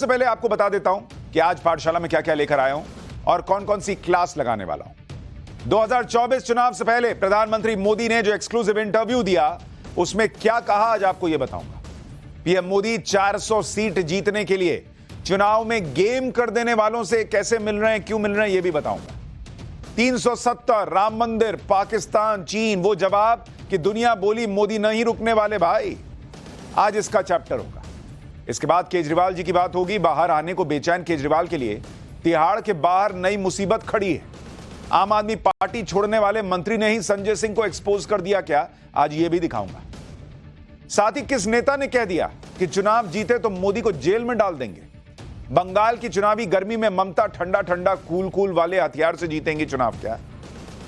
सबसे पहले आपको बता देता हूं कि आज पाठशाला में क्या क्या लेकर आया हूं और कौन कौन सी क्लास लगाने वाला हूं। 2024 चुनाव से पहले प्रधानमंत्री मोदी ने जो एक्सक्लूसिव इंटरव्यू दिया उसमें क्या कहा, आज आपको यह बताऊंगा। पीएम मोदी 400 सीट जीतने के लिए चुनाव में गेम कर देने वालों से कैसे मिल रहे हैं, क्यों मिल रहे हैं, यह भी बताऊंगा। 370 राम मंदिर, पाकिस्तान, चीन, वो जवाब कि दुनिया बोली मोदी नहीं रुकने वाले भाई, आज इसका चैप्टर होगा। इसके बाद केजरीवाल जी की बात होगी। बाहर आने को बेचैन केजरीवाल के लिए तिहाड़ के बाहर नई मुसीबत खड़ी है। आम आदमी पार्टी छोड़ने वाले मंत्री ने ही संजय सिंह को एक्सपोज कर दिया क्या, आज यह भी दिखाऊंगा। साथ ही किस नेता ने कह दिया कि चुनाव जीते तो मोदी को जेल में डाल देंगे। बंगाल की चुनावी गर्मी में ममता ठंडा ठंडा कूल कूल वाले हथियार से जीतेंगे चुनाव क्या,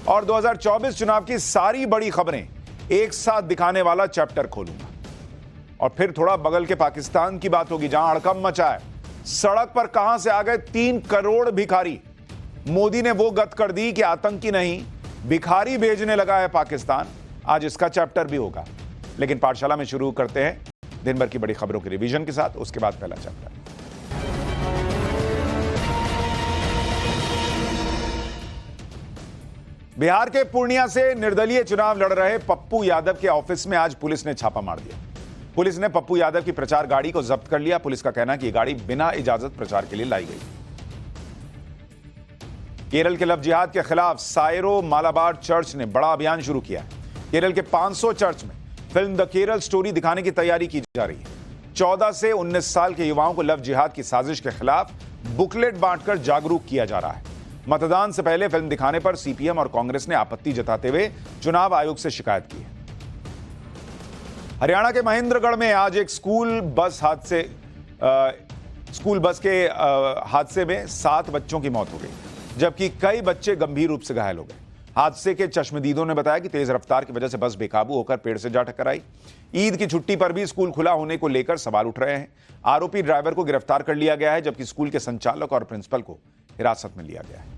और 2024 चुनाव की सारी बड़ी खबरें एक साथ दिखाने वाला चैप्टर खोलूंगा। और फिर थोड़ा बगल के पाकिस्तान की बात होगी, जहां हड़कंप मचा है। सड़क पर कहां से आ गए 3 करोड़ भिखारी। मोदी ने वो गत कर दी कि आतंकी नहीं भिखारी भेजने लगा है पाकिस्तान, आज इसका चैप्टर भी होगा। लेकिन पाठशाला में शुरू करते हैं दिन भर की बड़ी खबरों के रिवीजन के साथ, उसके बाद पहला चैप्टर। बिहार के पूर्णिया से निर्दलीय चुनाव लड़ रहे पप्पू यादव के ऑफिस में आज पुलिस ने छापा मार दिया। पुलिस ने पप्पू यादव की प्रचार गाड़ी को जब्त कर लिया। पुलिस का कहना है कि यह गाड़ी बिना इजाजत प्रचार के लिए लाई गई। केरल के लव जिहाद के खिलाफ सायरो मालाबार चर्च ने बड़ा अभियान शुरू किया है। केरल के 500 चर्च में फिल्म द केरल स्टोरी दिखाने की तैयारी की जा रही है। 14 से 19 साल के युवाओं को लव जिहाद की साजिश के खिलाफ बुकलेट बांटकर जागरूक किया जा रहा है। मतदान से पहले फिल्म दिखाने पर सीपीएम और कांग्रेस ने आपत्ति जताते हुए चुनाव आयोग से शिकायत की है। हरियाणा के महेंद्रगढ़ में आज एक स्कूल बस के हादसे में 7 बच्चों की मौत हो गई, जबकि कई बच्चे गंभीर रूप से घायल हो गए। हादसे के चश्मदीदों ने बताया कि तेज रफ्तार की वजह से बस बेकाबू होकर पेड़ से जा टकराई। ईद की छुट्टी पर भी स्कूल खुला होने को लेकर सवाल उठ रहे हैं। आरोपी ड्राइवर को गिरफ्तार कर लिया गया है, जबकि स्कूल के संचालक और प्रिंसिपल को हिरासत में लिया गया है।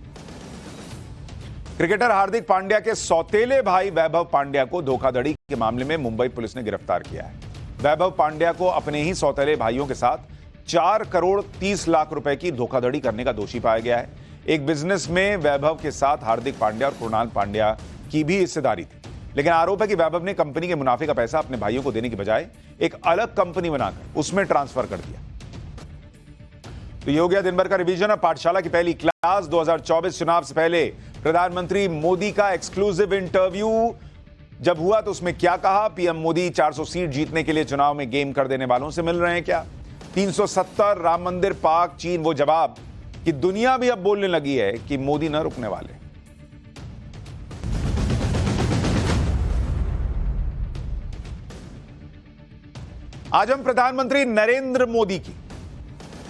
क्रिकेटर हार्दिक पांड्या के सौतेले भाई वैभव पांड्या को धोखाधड़ी के मामले में मुंबई पुलिस ने गिरफ्तार किया है। वैभव पांड्या को अपने ही सौतेले भाइयों के साथ 4 करोड़ 30 लाख रुपए की धोखाधड़ी करने का दोषी पाया गया है। एक बिजनेस में वैभव के साथ हार्दिक पांड्या और कृणाल पांड्या की भी हिस्सेदारी थी, लेकिन आरोप है कि वैभव ने कंपनी के मुनाफे का पैसा अपने भाइयों को देने की बजाय एक अलग कंपनी बनाकर उसमें ट्रांसफर कर दिया। तो ये हो गया दिन भर का रिवीजन। अब पाठशाला की पहली क्लास। 2024 चुनाव से पहले प्रधानमंत्री मोदी का एक्सक्लूसिव इंटरव्यू जब हुआ तो उसमें क्या कहा। पीएम मोदी 400 सीट जीतने के लिए चुनाव में गेम कर देने वालों से मिल रहे हैं क्या। 370 राम मंदिर, पाक, चीन, वो जवाब कि दुनिया भी अब बोलने लगी है कि मोदी न रुकने वाले। आज हम प्रधानमंत्री नरेंद्र मोदी की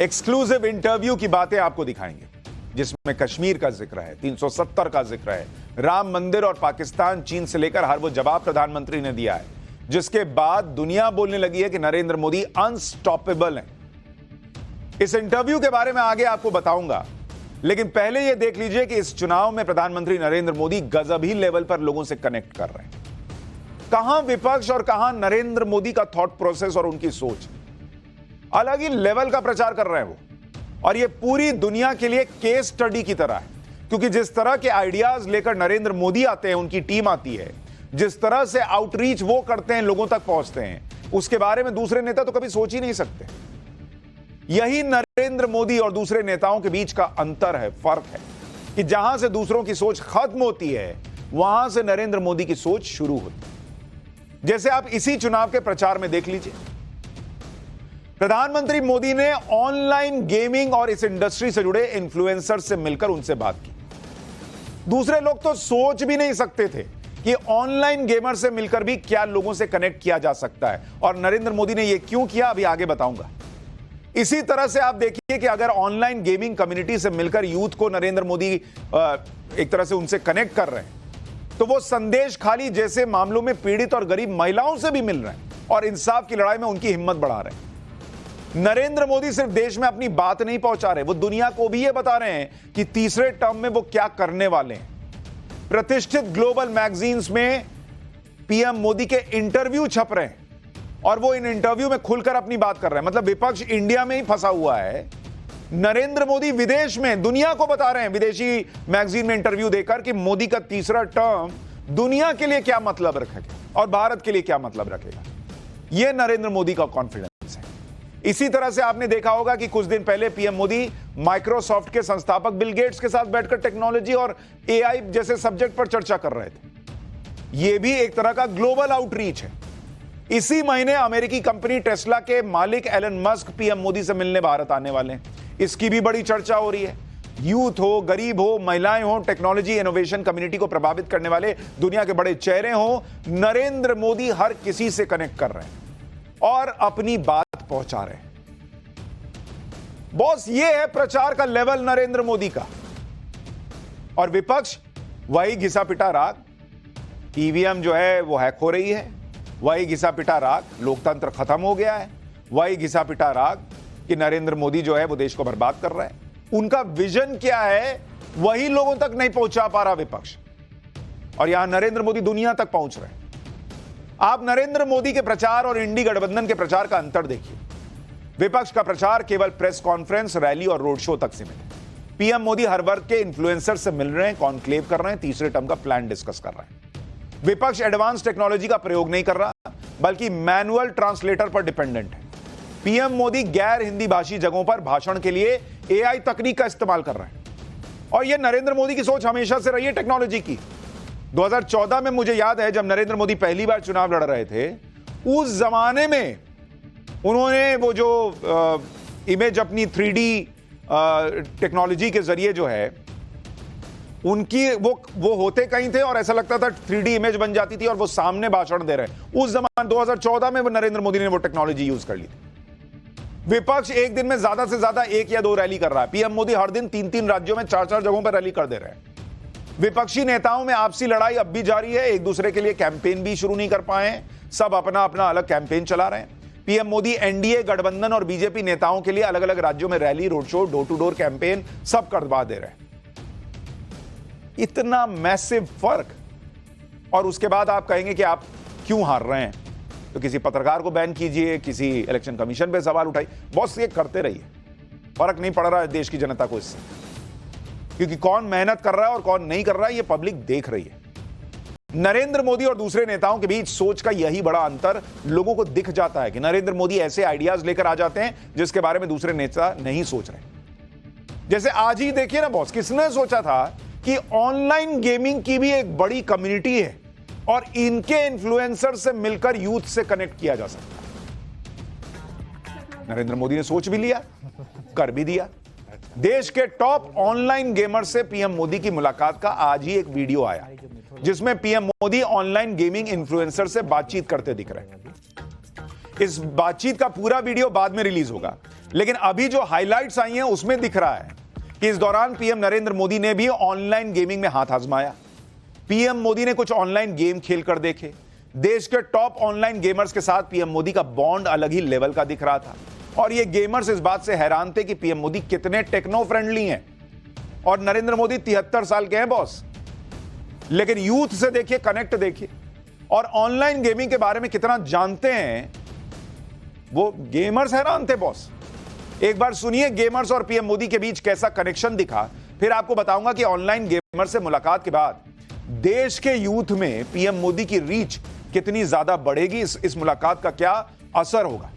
एक्सक्लूसिव इंटरव्यू की बातें आपको दिखाएंगे, जिसमें कश्मीर का जिक्र है, 370 का जिक्र है, राम मंदिर और पाकिस्तान, चीन से लेकर हर वो जवाब प्रधानमंत्री ने दिया है, जिसके बाद दुनिया बोलने लगी है कि नरेंद्र मोदी अनस्टॉपेबल हैं। इस इंटरव्यू के बारे में आगे आपको बताऊंगा, लेकिन पहले यह देख लीजिए कि इस चुनाव में प्रधानमंत्री नरेंद्र मोदी गजब ही लेवल पर लोगों से कनेक्ट कर रहे हैं। कहां विपक्ष और कहां नरेंद्र मोदी का थॉट प्रोसेस और उनकी सोच, अलग ही लेवल का प्रचार कर रहे हैं वो। और ये पूरी दुनिया के लिए केस स्टडी की तरह है, क्योंकि जिस तरह के आइडियाज लेकर नरेंद्र मोदी आते हैं, उनकी टीम आती है, जिस तरह से आउटरीच वो करते हैं, लोगों तक पहुंचते हैं, उसके बारे में दूसरे नेता तो कभी सोच ही नहीं सकते। यही नरेंद्र मोदी और दूसरे नेताओं के बीच का अंतर है, फर्क है, कि जहां से दूसरों की सोच खत्म होती है, वहां से नरेंद्र मोदी की सोच शुरू होती है। जैसे आप इसी चुनाव के प्रचार में देख लीजिए, प्रधानमंत्री मोदी ने ऑनलाइन गेमिंग और इस इंडस्ट्री से जुड़े इन्फ्लुएंसर से मिलकर उनसे बात की। दूसरे लोग तो सोच भी नहीं सकते थे कि ऑनलाइन गेमर से मिलकर भी क्या लोगों से कनेक्ट किया जा सकता है, और नरेंद्र मोदी ने यह क्यों किया, अभी आगे बताऊंगा। इसी तरह से आप देखिए कि अगर ऑनलाइन गेमिंग कम्युनिटी से मिलकर यूथ को नरेंद्र मोदी एक तरह से उनसे कनेक्ट कर रहे हैं, तो वो संदेश खाली जैसे मामलों में पीड़ित और गरीब महिलाओं से भी मिल रहे हैं और इंसाफ की लड़ाई में उनकी हिम्मत बढ़ा रहे हैं। नरेंद्र मोदी सिर्फ देश में अपनी बात नहीं पहुंचा रहे, वो दुनिया को भी ये बता रहे हैं कि तीसरे टर्म में वो क्या करने वाले हैं। प्रतिष्ठित ग्लोबल मैगजीन्स में पीएम मोदी के इंटरव्यू छप रहे हैं और वो इन इंटरव्यू में खुलकर अपनी बात कर रहे हैं। मतलब विपक्ष इंडिया में ही फंसा हुआ है, नरेंद्र मोदी विदेश में दुनिया को बता रहे हैं, विदेशी मैगजीन में इंटरव्यू देकर, कि मोदी का तीसरा टर्म दुनिया के लिए क्या मतलब रखेगा और भारत के लिए क्या मतलब रखेगा। यह नरेंद्र मोदी का कॉन्फिडेंस है। इसी तरह से आपने देखा होगा कि कुछ दिन पहले पीएम मोदी माइक्रोसॉफ्ट के संस्थापक बिल गेट्स के साथ बैठकर टेक्नोलॉजी और एआई जैसे सब्जेक्ट पर चर्चा कर रहे थे। यह भी एक तरह का ग्लोबल आउटरीच है। इसी महीने अमेरिकी कंपनी टेस्ला के मालिक एलन मस्क पीएम मोदी से मिलने भारत आने वाले हैं। इसकी भी बड़ी चर्चा हो रही है। यूथ हो, गरीब हो, महिलाएं हो, टेक्नोलॉजी इनोवेशन कम्युनिटी को प्रभावित करने वाले दुनिया के बड़े चेहरे हो, नरेंद्र मोदी हर किसी से कनेक्ट कर रहे हैं और अपनी बात पहुंचा रहे हैं। बॉस, ये है प्रचार का लेवल नरेंद्र मोदी का। और विपक्ष वही घिसा पिटा राग, ईवीएम जो है वो हैक हो रही है, वही घिसा पिटा राग, लोकतंत्र खत्म हो गया है, वही घिसा पिटा राग कि नरेंद्र मोदी जो है वो देश को बर्बाद कर रहा है। उनका विजन क्या है वही लोगों तक नहीं पहुंचा पा रहा विपक्ष, और यहां नरेंद्र मोदी दुनिया तक पहुंच रहे हैं। आप नरेंद्र मोदी के प्रचार और इंडी गठबंधन के प्रचार का अंतर देखिए। विपक्ष का प्रचार केवल प्रेस कॉन्फ्रेंस, रैली और रोड शो तक सीमित है। पीएम मोदी हर वर्ग के इन्फ्लुएंसर से मिल रहे हैं, कॉन्क्लेव कर रहे हैं, तीसरे टर्म का प्लान डिस्कस कर रहे हैं। विपक्ष एडवांस टेक्नोलॉजी का प्रयोग नहीं कर रहा, बल्कि मैनुअल ट्रांसलेटर पर डिपेंडेंट है। पीएम मोदी गैर हिंदी भाषी जगहों पर भाषण के लिए एआई तकनीक का इस्तेमाल कर रहे हैं। और यह नरेंद्र मोदी की सोच हमेशा से रही है टेक्नोलॉजी की। 2014 में मुझे याद है जब नरेंद्र मोदी पहली बार चुनाव लड़ रहे थे, उस जमाने में उन्होंने वो जो इमेज अपनी 3D टेक्नोलॉजी के जरिए जो है उनकी वो होते कहीं थे और ऐसा लगता था 3D इमेज बन जाती थी और वो सामने भाषण दे रहे हैं। उस जमाने 2014 में वो नरेंद्र मोदी ने वो टेक्नोलॉजी यूज कर ली थी। विपक्ष एक दिन में ज्यादा से ज्यादा 1 या 2 रैली कर रहा है। पीएम मोदी हर दिन 3-3 राज्यों में 4-4 जगहों पर रैली कर दे रहे हैं। विपक्षी नेताओं में आपसी लड़ाई अब भी जारी है, एक दूसरे के लिए कैंपेन भी शुरू नहीं कर पाए हैं, सब अपना अपना अलग कैंपेन चला रहे हैं। पीएम मोदी एनडीए गठबंधन और बीजेपी नेताओं के लिए अलग अलग राज्यों में rally, road show, door to door campaign सब करवा दे रहे हैं। इतना मैसिव फर्क, और उसके बाद आप कहेंगे कि आप क्यों हार रहे हैं, तो किसी पत्रकार को बैन कीजिए, किसी इलेक्शन कमीशन पे सवाल उठाइए। बॉस, ये करते रहिए, फर्क नहीं पड़ रहा है देश की जनता को इससे, क्योंकि कौन मेहनत कर रहा है और कौन नहीं कर रहा है ये पब्लिक देख रही है। नरेंद्र मोदी और दूसरे नेताओं के बीच सोच का यही बड़ा अंतर लोगों को दिख जाता है कि नरेंद्र मोदी ऐसे आइडियाज लेकर आ जाते हैं जिसके बारे में दूसरे नेता नहीं सोच रहे। जैसे आज ही देखिए ना बॉस, किसने सोचा था कि ऑनलाइन गेमिंग की भी एक बड़ी कम्युनिटी है और इनके इन्फ्लुएंसर से मिलकर यूथ से कनेक्ट किया जा सकता है। नरेंद्र मोदी ने सोच भी लिया, कर भी दिया। देश के टॉप ऑनलाइन गेमर से पीएम मोदी की मुलाकात का आज ही एक वीडियो आया जिसमें PM Modi online gaming influencer से बातचीत करते दिख रहे हैं। इस बातचीत का पूरा वीडियो बाद में रिलीज होगा, लेकिन अभी जो हाइलाइट्स आई हैं उसमें दिख रहा है कि इस दौरान पीएम नरेंद्र मोदी ने भी ऑनलाइन गेमिंग में हाथ आजमाया। पीएम मोदी ने कुछ ऑनलाइन गेम खेलकर देखे। देश के टॉप ऑनलाइन गेमर्स के साथ पीएम मोदी का बॉन्ड अलग ही लेवल का दिख रहा था, और ये गेमर्स इस बात से हैरान थे कि पीएम मोदी कितने टेक्नो फ्रेंडली हैं। और नरेंद्र मोदी 73 साल के हैं बॉस, लेकिन यूथ से देखिए, कनेक्ट देखिए, और ऑनलाइन गेमिंग के बारे में कितना जानते हैं। वो गेमर्स हैरान थे बॉस। एक बार सुनिए गेमर्स और पीएम मोदी के बीच कैसा कनेक्शन दिखा, फिर आपको बताऊंगा कि ऑनलाइन गेमर से मुलाकात के बाद देश के यूथ में पीएम मोदी की रीच कितनी ज्यादा बढ़ेगी, इस मुलाकात का क्या असर होगा।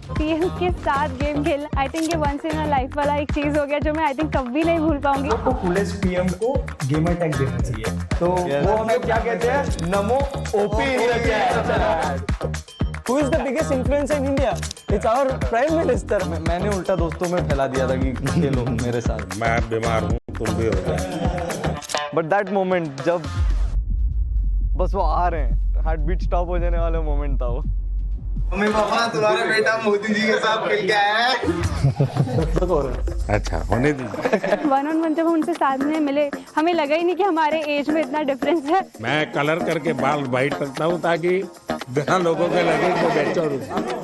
पीएम के साथ गेम खेल, आई थिंक ये वंस इन अ लाइफ वाला एक चीज हो गया जो मैं आई थिंक कभी नहीं भूल पाऊंगी। तो पुलिस पीएम को गेमर टैग देना चाहिए, तो वो हमें क्या कहते हैं, नमो OP. Who is the biggest influencer in India? It's our Prime Minister. मैंने उल्टा दोस्तों में फैला दिया था कि खेलो मेरे साथ। मैं बीमार हूँ, तुम भी हो जाए। But that moment जब बस वो आ रहे हैं, हार्ट बीट स्टॉप हो जाने वाला मोमेंट था वो। मम्मी पापा, तुम्हारा बेटा मोदी जी के साथ खेल के आया है। अच्छा, होने दीजिए। 1-on-1 जब हम उनसे सामने मिले, हमें लगा ही नहीं कि हमारे एज में इतना डिफरेंस है। मैं कलर करके बाल वाइट रखता हूँ ताकि जहाँ लोगों के लगे वो बेचो।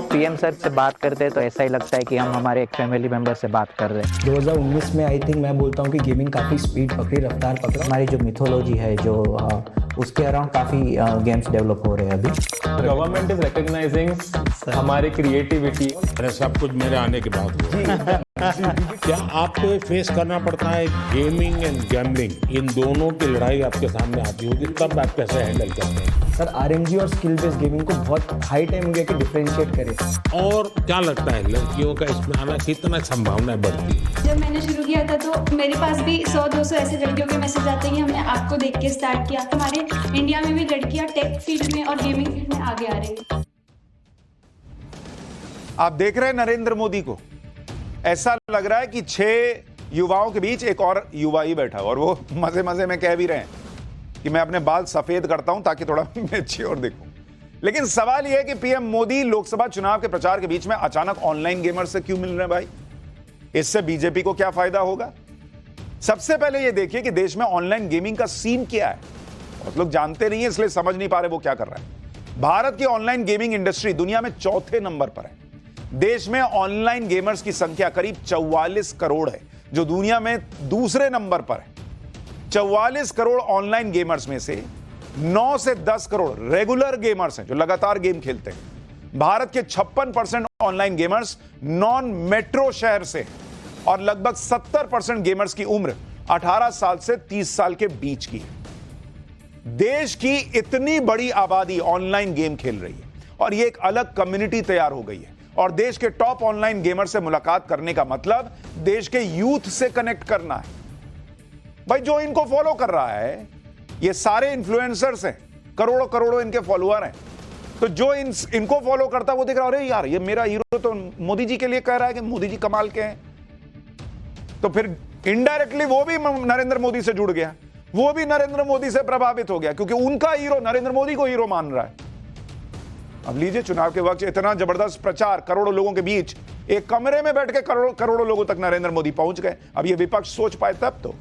पीएम सर से बात करते हैं तो ऐसा ही लगता है कि हम हमारे एक फैमिली मेंबर से बात कर रहे हैं। 2019 में आई थिंक मैं बोलता हूँ कि गेमिंग काफ़ी स्पीड पकड़ी, रफ्तार पकड़ा। हमारी जो मिथोलॉजी है, जो उसके अराउंड काफ़ी गेम्स डेवलप हो रहे हैं अभी। गवर्नमेंट इज रिकॉग्नाइजिंग हमारी क्रिएटिविटी। अरे सब कुछ मेरे आने के बाद हुआ। क्या आपको ये फेस करना पड़ता है गेमिंग एंड गैम्बलिंग, इन दोनों की लड़ाई आपके सामने आती होगी, तब आप कैसे हैंडल करते हैं? सर आरएमजी और स्किल बेस्ड गेमिंग को बहुत हाई टाइम हो गया कि डिफरेंशिएट करें। और क्या लगता है लड़कियों का इसमें आना कितना संभावना बढ़ती है? जब मैंने शुरू किया था तो मेरे पास भी 100-200 ऐसे लड़कियों के मैसेज आते हैं कि हमने आपको देख के स्टार्ट किया। हमारे इंडिया में भी लड़कियां टेक फील्ड में और गेमिंग फील्ड में आगे आ रही हैं। आप देख रहे हैं नरेंद्र मोदी को, ऐसा लग रहा है कि 6 युवाओं के बीच एक और युवा ही बैठा और वो मजे मजे में कह भी रहे हैं कि मैं अपने बाल सफेद करता हूं ताकि थोड़ा मैच्योर दिखूं। लेकिन सवाल यह है कि पीएम मोदी लोकसभा चुनाव के प्रचार के बीच में अचानक ऑनलाइन गेमर से क्यों मिल रहे हैं भाई? इससे बीजेपी को क्या फायदा होगा? सबसे पहले यह देखिए कि देश में ऑनलाइन गेमिंग का सीन क्या है। बहुत लोग जानते नहीं है, इसलिए समझ नहीं पा रहे वो क्या कर रहा है। भारत की ऑनलाइन गेमिंग इंडस्ट्री दुनिया में 4थे नंबर पर है। देश में ऑनलाइन गेमर्स की संख्या करीब 44 करोड़ है, जो दुनिया में दूसरे नंबर पर है। 44 करोड़ ऑनलाइन गेमर्स में से 9 से 10 करोड़ रेगुलर गेमर्स हैं जो लगातार गेम खेलते हैं। भारत के 56% ऑनलाइन गेमर्स नॉन मेट्रो शहर से हैं और लगभग 70% गेमर्स की उम्र 18 साल से 30 साल के बीच की है। देश की इतनी बड़ी आबादी ऑनलाइन गेम खेल रही है और यह एक अलग कम्युनिटी तैयार हो गई है। और देश के टॉप ऑनलाइन गेमर से मुलाकात करने का मतलब देश के यूथ से कनेक्ट करना है। भाई जो इनको फॉलो कर रहा है ये सारे इन्फ्लुएंसर्स हैं, करोड़ों करोड़ों इनके फॉलोअर हैं। तो जो इनको फॉलो करता है वो देख रहा है, अरे यार ये मेरा हीरो तो मोदी जी के लिए कह रहा है कि मोदी जी कमाल के हैं। तो फिर इनडायरेक्टली वो भी नरेंद्र मोदी से जुड़ गया, वो भी नरेंद्र मोदी से प्रभावित हो गया क्योंकि उनका हीरो नरेंद्र मोदी को हीरो मान रहा है। अब लीजिए, चुनाव के वक्त इतना जबरदस्त प्रचार, करोड़ों लोगों के बीच एक कमरे में बैठ के करोड़ों लोगों तक नरेंद्र मोदी पहुंच गए। अब ये विपक्ष सोच पाए तब तो।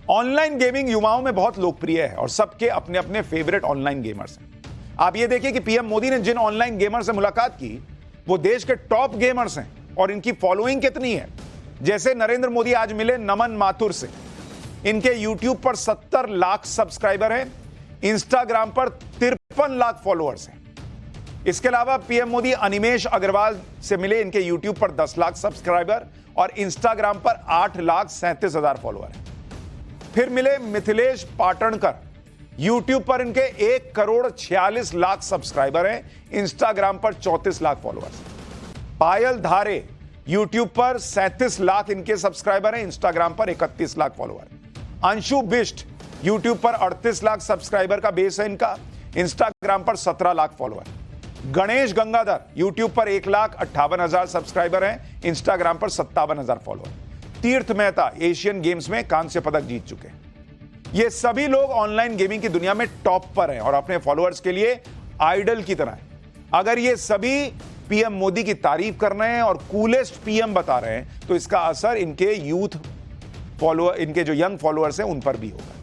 ऑनलाइन गेमिंग युवाओं में बहुत लोकप्रिय है और सबके अपने अपने फेवरेट ऑनलाइन गेमर्स हैं। आप ये देखिए कि पीएम मोदी ने जिन ऑनलाइन गेमर से मुलाकात की वो देश के टॉप गेमर्स हैं और इनकी फॉलोइंग कितनी है। जैसे नरेंद्र मोदी आज मिले नमन माथुर से, इनके यूट्यूब पर 70 लाख सब्सक्राइबर हैं, इंस्टाग्राम पर 53 लाख फॉलोअर्स हैं। इसके अलावा पीएम मोदी अनिमेश अग्रवाल से मिले, इनके यूट्यूब पर 10 लाख सब्सक्राइबर और इंस्टाग्राम पर 8,37,000 फॉलोअर हैं। फिर मिले मिथिलेश पाटणकर, यूट्यूब पर इनके 1,46,00,000 सब्सक्राइबर हैं, इंस्टाग्राम पर 34 लाख फॉलोअर्स। पायल धारे, यूट्यूब पर 37 लाख इनके सब्सक्राइबर हैं, इंस्टाग्राम पर 31 लाख फॉलोअर। अंशु बिष्ट, यूट्यूब पर 38 लाख सब्सक्राइबर का बेस है इनका, इंस्टाग्राम पर 17 लाख फॉलोअर। गणेश गंगाधर, यूट्यूब पर 1,58,000 सब्सक्राइबर हैं, इंस्टाग्राम पर 57,000 फॉलोअर। तीर्थ मेहता एशियन गेम्स में कांस्य पदक जीत चुके हैं। ये सभी लोग ऑनलाइन गेमिंग की दुनिया में टॉप पर हैं और अपने फॉलोअर्स के लिए आइडल की तरह हैं। अगर ये सभी पीएम मोदी की तारीफ कर रहे हैं और कूलेस्ट पीएम बता रहे हैं तो इसका असर इनके यूथ फॉलोअर, इनके जो यंग फॉलोअर्स हैं उन पर भी होगा।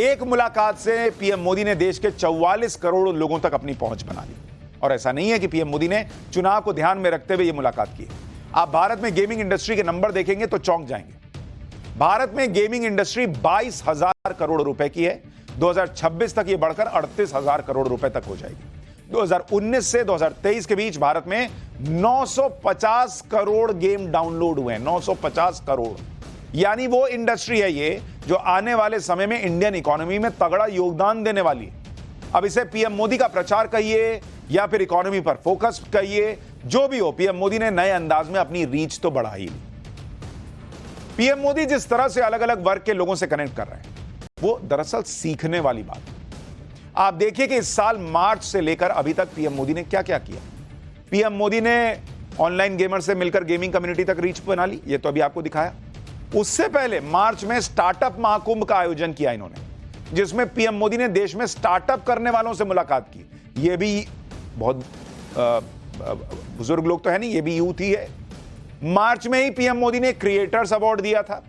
एक मुलाकात से पीएम मोदी ने देश के 44 करोड़ लोगों तक अपनी पहुंच बना ली। और ऐसा नहीं है कि पीएम मोदी ने चुनाव को ध्यान में रखते हुए यह मुलाकात की। आप भारत में गेमिंग इंडस्ट्री के नंबर देखेंगे तो चौंक जाएंगे। भारत में गेमिंग इंडस्ट्री 22,000 करोड़ रुपए की है। 2026 तक यह बढ़कर 38,000 करोड़ रुपए तक हो जाएगी। 2019 से 2023 के बीच भारत में 950 करोड़ गेम डाउनलोड हुए हैं। 950 करोड़, यानी वो इंडस्ट्री है ये जो आने वाले समय में इंडियन इकोनॉमी में तगड़ा योगदान देने वाली है। अब इसे पीएम मोदी का प्रचार कहिए या फिर इकोनॉमी पर फोकस कहिए, जो भी हो, पीएम मोदी ने नए अंदाज में अपनी रीच तो बढ़ा ही ली। पीएम मोदी जिस तरह से अलग अलग वर्ग के लोगों से कनेक्ट कर रहे हैं वो दरअसल सीखने वाली बात है। आप देखिए कि इस साल मार्च से लेकर अभी तक पीएम मोदी ने क्या क्या किया। पीएम मोदी ने ऑनलाइन गेमर से मिलकर गेमिंग कम्युनिटी तक रीच बना ली, ये तो अभी आपको दिखाया। उससे पहले मार्च में स्टार्टअप महाकुंभ का आयोजन किया इन्होंने, जिसमें पीएम मोदी ने देश में स्टार्टअप करने वालों से मुलाकात की। ये भी बहुत बुजुर्ग लोग तो है नहीं, ये भी यूथ ही है। मार्च में ही पीएम मोदी ने क्रिएटर्स अवार्ड दिया था,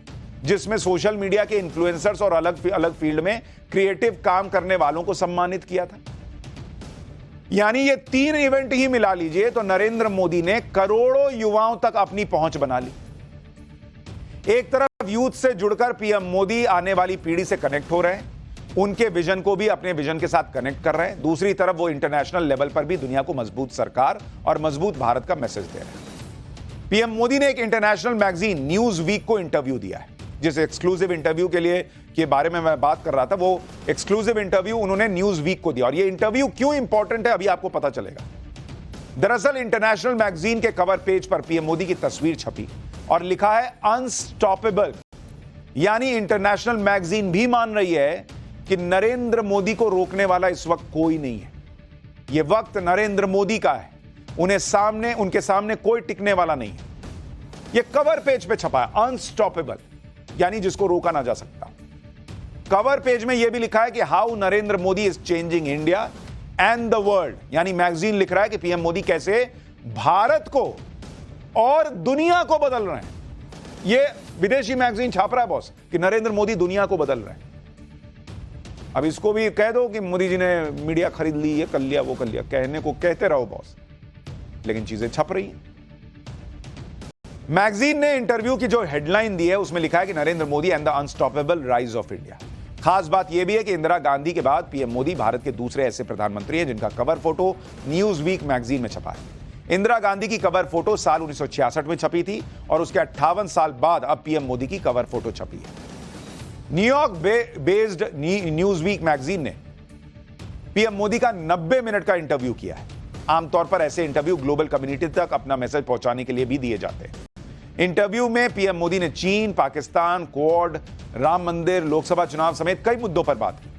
जिसमें सोशल मीडिया के इन्फ्लुएंसर्स और अलग अलग फील्ड में क्रिएटिव काम करने वालों को सम्मानित किया था। यानी ये 3 इवेंट ही मिला लीजिए तो नरेंद्र मोदी ने करोड़ों युवाओं तक अपनी पहुंच बना ली। एक तरफ यूथ से जुड़कर पीएम मोदी आने वाली पीढ़ी से कनेक्ट हो रहे हैं, उनके विजन को भी अपने विजन के साथ कनेक्ट कर रहे हैं। दूसरी तरफ वो इंटरनेशनल लेवल पर भी दुनिया को मजबूत सरकार और मजबूत भारत का मैसेज दे रहे हैं। पीएम मोदी ने एक इंटरनेशनल मैगजीन न्यूज वीक को इंटरव्यू दिया है, जिस एक्सक्लूसिव इंटरव्यू के बारे में मैं बात कर रहा था, वो एक्सक्लूसिव इंटरव्यू उन्होंने न्यूज वीक को दिया। और ये इंटरव्यू क्यों इंपॉर्टेंट है अभी आपको पता चलेगा। दरअसल इंटरनेशनल मैगजीन के कवर पेज पर पीएम मोदी की तस्वीर छपी और लिखा है अनस्टॉपेबल, यानी इंटरनेशनल मैगजीन भी मान रही है कि नरेंद्र मोदी को रोकने वाला इस वक्त कोई नहीं है। यह वक्त नरेंद्र मोदी का है, उनके सामने कोई टिकने वाला नहीं है। यह कवर पेज पे छपा है अनस्टॉपेबल, यानी जिसको रोका ना जा सकता। कवर पेज में यह भी लिखा है कि how Narendra Modi is changing India and the world, यानी मैगजीन लिख रहा है कि पीएम मोदी कैसे भारत को और दुनिया को बदल रहे हैं। यह विदेशी मैगजीन छाप रहा है बॉस कि नरेंद्र मोदी दुनिया को बदल रहे हैं। अब इसको भी कह दो कि मोदी जी ने मीडिया खरीद ली, ये कर लिया, वो कर लिया, कहने को कहते रहो बॉस, लेकिन चीजें छप रही हैं। मैगजीन ने इंटरव्यू की जो हेडलाइन दी है उसमें लिखा है कि Narendra Modi and the unstoppable rise of India. खास बात यह भी है कि इंदिरा गांधी के बाद पीएम मोदी भारत के दूसरे ऐसे प्रधानमंत्री हैं जिनका cover photo Newsweek magazine में छपा है। इंदिरा गांधी की कवर फोटो साल 1966 में छपी थी और उसके 58 साल बाद अब पीएम मोदी की कवर फोटो छपी है। New York based Newsweek magazine ने पीएम मोदी का 90 मिनट का इंटरव्यू किया है। आमतौर पर ऐसे इंटरव्यू ग्लोबल कम्युनिटी तक अपना मैसेज पहुंचाने के लिए भी दिए जाते हैं। इंटरव्यू में पीएम मोदी ने चीन, पाकिस्तान, क्वाड, राम मंदिर, लोकसभा चुनाव समेत कई मुद्दों पर बात की।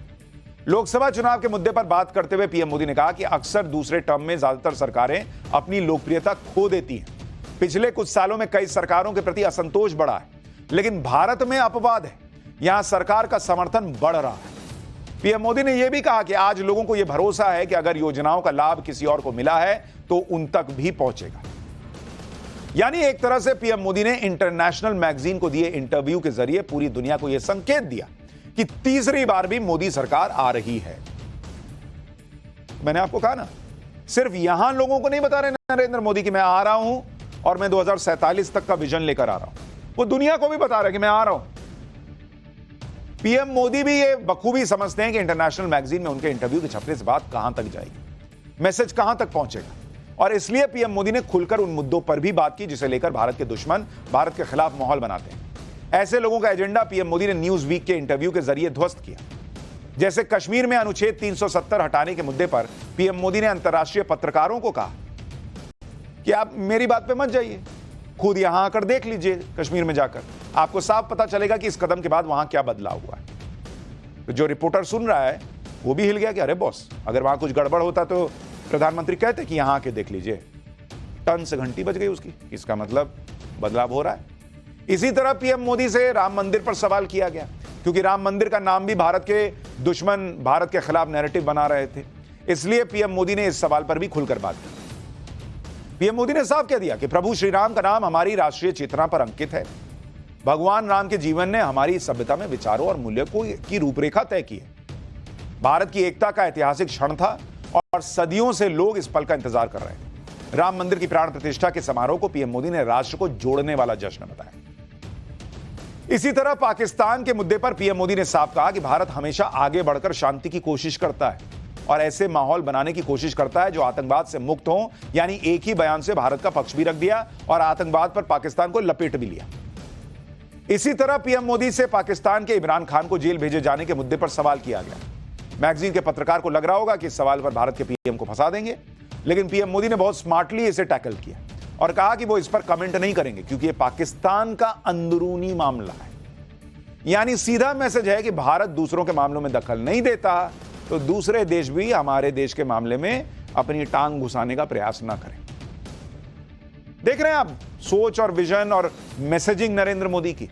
लोकसभा चुनाव के मुद्दे पर बात करते हुए पीएम मोदी ने कहा कि अक्सर दूसरे टर्म में ज्यादातर सरकारें अपनी लोकप्रियता खो देती हैं। पिछले कुछ सालों में कई सरकारों के प्रति असंतोष बढ़ा है, लेकिन भारत में अपवाद है, यहां सरकार का समर्थन बढ़ रहा है। पीएम मोदी ने यह भी कहा कि आज लोगों को यह भरोसा है कि अगर योजनाओं का लाभ किसी और को मिला है तो उन तक भी पहुंचेगा। यानी एक तरह से पीएम मोदी ने इंटरनेशनल मैगजीन को दिए इंटरव्यू के जरिए पूरी दुनिया को यह संकेत दिया कि तीसरी बार भी मोदी सरकार आ रही है। मैंने आपको कहा ना, सिर्फ यहां लोगों को नहीं बता रहे नरेंद्र मोदी कि मैं आ रहा हूं और मैं 2047 तक का विजन लेकर आ रहा हूं, वो दुनिया को भी बता रहे कि मैं आ रहा हूं। पीएम मोदी भी ये बखूबी समझते हैं कि इंटरनेशनल मैगजीन में उनके इंटरव्यू के छपने से बात कहां तक जाएगी, मैसेज कहां तक पहुंचेगा, और इसलिए पीएम मोदी ने खुलकर उन मुद्दों पर भी बात की जिसे लेकर भारत के दुश्मन भारत के खिलाफ माहौल बनाते हैं। ऐसे लोगों का एजेंडा पीएम मोदी ने न्यूज वीक के इंटरव्यू के जरिए ध्वस्त किया। जैसे कश्मीर में अनुच्छेद 370 हटाने के मुद्दे पर पीएम मोदी ने अंतर्राष्ट्रीय पत्रकारों को कहा कि आप मेरी बात पे मत जाइए, खुद यहां आकर देख लीजिए, कश्मीर में जाकर आपको साफ पता चलेगा कि इस कदम के बाद वहां क्या बदलाव हुआ है। तो जो रिपोर्टर सुन रहा है वो भी हिल गया कि अरे बॉस, अगर वहां कुछ गड़बड़ होता तो प्रधानमंत्री कहते कि यहां आके देख लीजिए। टन से घंटी बज गई उसकी, इसका मतलब बदलाव हो रहा है। इसी तरह पीएम मोदी से राम मंदिर पर सवाल किया गया, क्योंकि राम मंदिर का नाम भी भारत के दुश्मन भारत के खिलाफ नैरेटिव बना रहे थे, इसलिए पीएम मोदी ने इस सवाल पर भी खुलकर बात की। पीएम मोदी ने साफ कह दिया कि प्रभु श्री राम का नाम हमारी राष्ट्रीय चेतना पर अंकित है। भगवान राम के जीवन ने हमारी सभ्यता में विचारों और मूल्यों की रूपरेखा तय की है। भारत की एकता का ऐतिहासिक क्षण था और सदियों से लोग इस पल का इंतजार कर रहे हैं। राम मंदिर की प्राण प्रतिष्ठा के समारोह को पीएम मोदी ने राष्ट्र को जोड़ने वाला जश्न बताया। इसी तरह पाकिस्तान के मुद्दे पर पीएम मोदी ने साफ कहा कि भारत हमेशा आगे बढ़कर शांति की कोशिश करता है और ऐसे माहौल बनाने की कोशिश करता है जो आतंकवाद से मुक्त हो। यानी एक ही बयान से भारत का पक्ष भी रख दिया और आतंकवाद पर पाकिस्तान को लपेट भी लिया। इसी तरह पीएम मोदी से पाकिस्तान के इमरान खान को जेल भेजे जाने के मुद्दे पर सवाल किया गया। मैगजीन के पत्रकार को लग रहा होगा कि इस सवाल पर भारत के पीएम को फंसा देंगे, लेकिन पीएम मोदी ने बहुत स्मार्टली इसे टैकल किया और कहा कि वो इस पर कमेंट नहीं करेंगे क्योंकि ये पाकिस्तान का अंदरूनी मामला है। यानी सीधा मैसेज है कि भारत दूसरों के मामलों में दखल नहीं देता, तो दूसरे देश भी हमारे देश के मामले में अपनी टांग घुसाने का प्रयास ना करें। देख रहे हैं आप सोच और विजन और मैसेजिंग नरेंद्र मोदी की।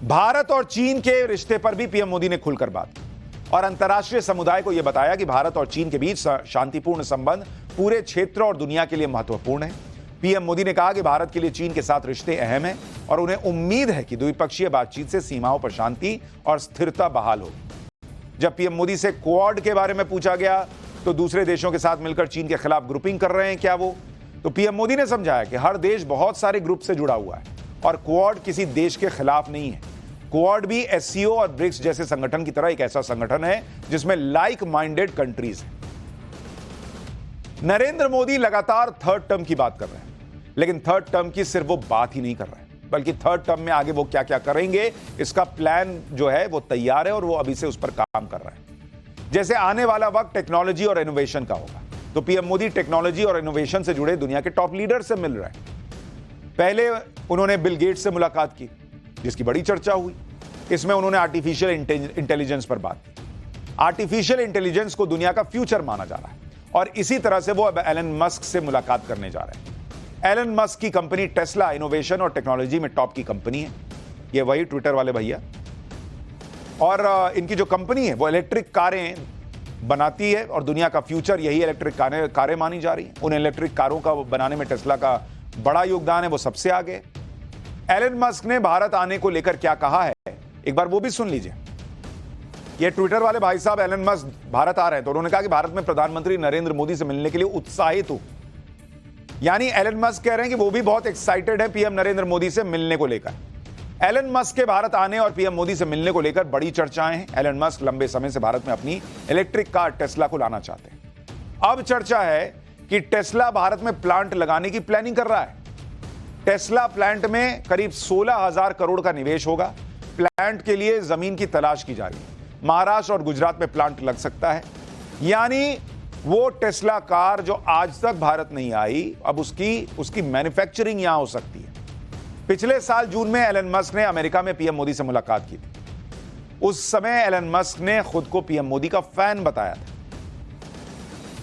भारत और चीन के रिश्ते पर भी पीएम मोदी ने खुलकर बात की और अंतर्राष्ट्रीय समुदाय को यह बताया कि भारत और चीन के बीच शांतिपूर्ण संबंध पूरे क्षेत्र और दुनिया के लिए महत्वपूर्ण है। पीएम मोदी ने कहा कि भारत के लिए चीन के साथ रिश्ते अहम हैं और उन्हें उम्मीद है कि द्विपक्षीय बातचीत से सीमाओं पर शांति और स्थिरता बहाल होगी। जब पीएम मोदी से क्वाड के बारे में पूछा गया तो दूसरे देशों के साथ मिलकर चीन के खिलाफ ग्रुपिंग कर रहे हैं क्या वो, तो पीएम मोदी ने समझाया कि हर देश बहुत सारे ग्रुप से जुड़ा हुआ है और क्वाड किसी देश के खिलाफ नहीं है। क्वाड भी एससीओ और ब्रिक्स जैसे संगठन की तरह एक ऐसा संगठन है जिसमें लाइक माइंडेड कंट्रीज हैं। नरेंद्र मोदी लगातार थर्ड टर्म की बात कर रहे हैं, लेकिन थर्ड टर्म की सिर्फ वो बात ही नहीं कर रहे हैं, बल्कि थर्ड टर्म में आगे वो क्या क्या करेंगे इसका प्लान जो है वो तैयार है और वो अभी से उस पर काम कर रहे हैं। जैसे आने वाला वक्त टेक्नोलॉजी और इनोवेशन का होगा, तो पीएम मोदी टेक्नोलॉजी और इनोवेशन से जुड़े दुनिया के टॉप लीडर से मिल रहे हैं। पहले उन्होंने बिल गेट्स से मुलाकात की, जिसकी बड़ी चर्चा हुई। इसमें उन्होंने आर्टिफिशियल इंटेलिजेंस पर बात की। आर्टिफिशियल इंटेलिजेंस को दुनिया का फ्यूचर माना जा रहा है और इसी तरह से वो अब एलन मस्क से मुलाकात करने जा रहे हैं। एलन मस्क की कंपनी टेस्ला इनोवेशन और टेक्नोलॉजी में टॉप की कंपनी है। ये वही ट्विटर वाले भैया, और इनकी जो कंपनी है वो इलेक्ट्रिक कारें बनाती है और दुनिया का फ्यूचर यही इलेक्ट्रिक कारें मानी जा रही हैं। उन इलेक्ट्रिक कारों का बनाने में टेस्ला का बड़ा योगदान है, वो सबसे आगे। एलन मस्क ने भारत आने को लेकर क्या कहा है, एक बार वो भी सुन लीजिए। ये ट्विटर वाले भाई साहब एलन मस्क भारत आ रहे हैं तो उन्होंने कहा कि भारत में प्रधानमंत्री नरेंद्र मोदी से मिलने के लिए उत्साहित हूं। यानी एलन मस्क कह रहे हैं कि वो भी बहुत एक्साइटेड है पीएम नरेंद्र मोदी से मिलने को लेकर। एलन मस्क के भारत आने और पीएम मोदी से मिलने को लेकर बड़ी चर्चाएं हैं। एलन मस्क लंबे समय से भारत में अपनी इलेक्ट्रिक कार टेस्ला को लाना चाहते हैं। अब चर्चा है कि टेस्ला भारत में प्लांट लगाने की प्लानिंग कर रहा है। टेस्ला प्लांट में करीब 16,000 करोड़ का निवेश होगा। प्लांट के लिए जमीन की तलाश की जा रही है। महाराष्ट्र और गुजरात में प्लांट लग सकता है। यानी वो टेस्ला कार जो आज तक भारत नहीं आई, अब उसकी मैन्युफैक्चरिंग यहां हो सकती है। पिछले साल जून में एलन मस्क ने अमेरिका में पीएम मोदी से मुलाकात की थी। उस समय एलन मस्क ने खुद को पीएम मोदी का फैन बताया था।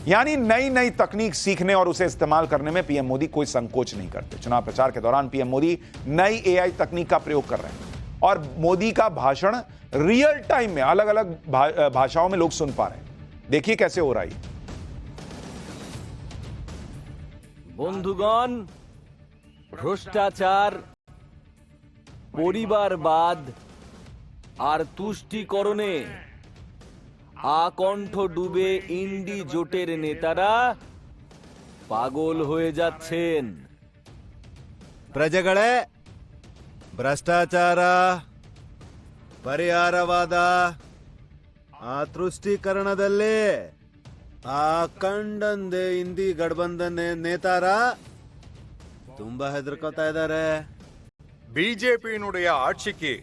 यानी नई नई तकनीक सीखने और उसे इस्तेमाल करने में पीएम मोदी कोई संकोच नहीं करते। चुनाव प्रचार के दौरान पीएम मोदी नई एआई तकनीक का प्रयोग कर रहे हैं और मोदी का भाषण रियल टाइम में अलग अलग भाषाओं में लोग सुन पा रहे हैं। देखिए कैसे हो रहा है। বন্ধুগণ, ভ্রষ্টাচার, পরিবারবাদ আর তুষ্টিকরণে আকণ্ঠ ডুবে ইন্ডি জোটের নেতারা পাগল হয়ে যাচ্ছেন। ಪ್ರಜೆಗಳೇ, ಭ್ರಷ್ಟಾಚಾರ, ಪರಿಹಾರವಾದ, ಆ ತುಷ್ಟೀಕರಣದಲ್ಲಿ ಆ ಕಂಡಂದೆ ಹಿಂದಿ ಗಠಬಂಧನ್ ನೇತಾರ ತುಂಬಾ ಹೆದರ್ಕೋತಾ ಇದ್ದಾರೆ. பிஜேபியினுடைய ஆட்சிக்கு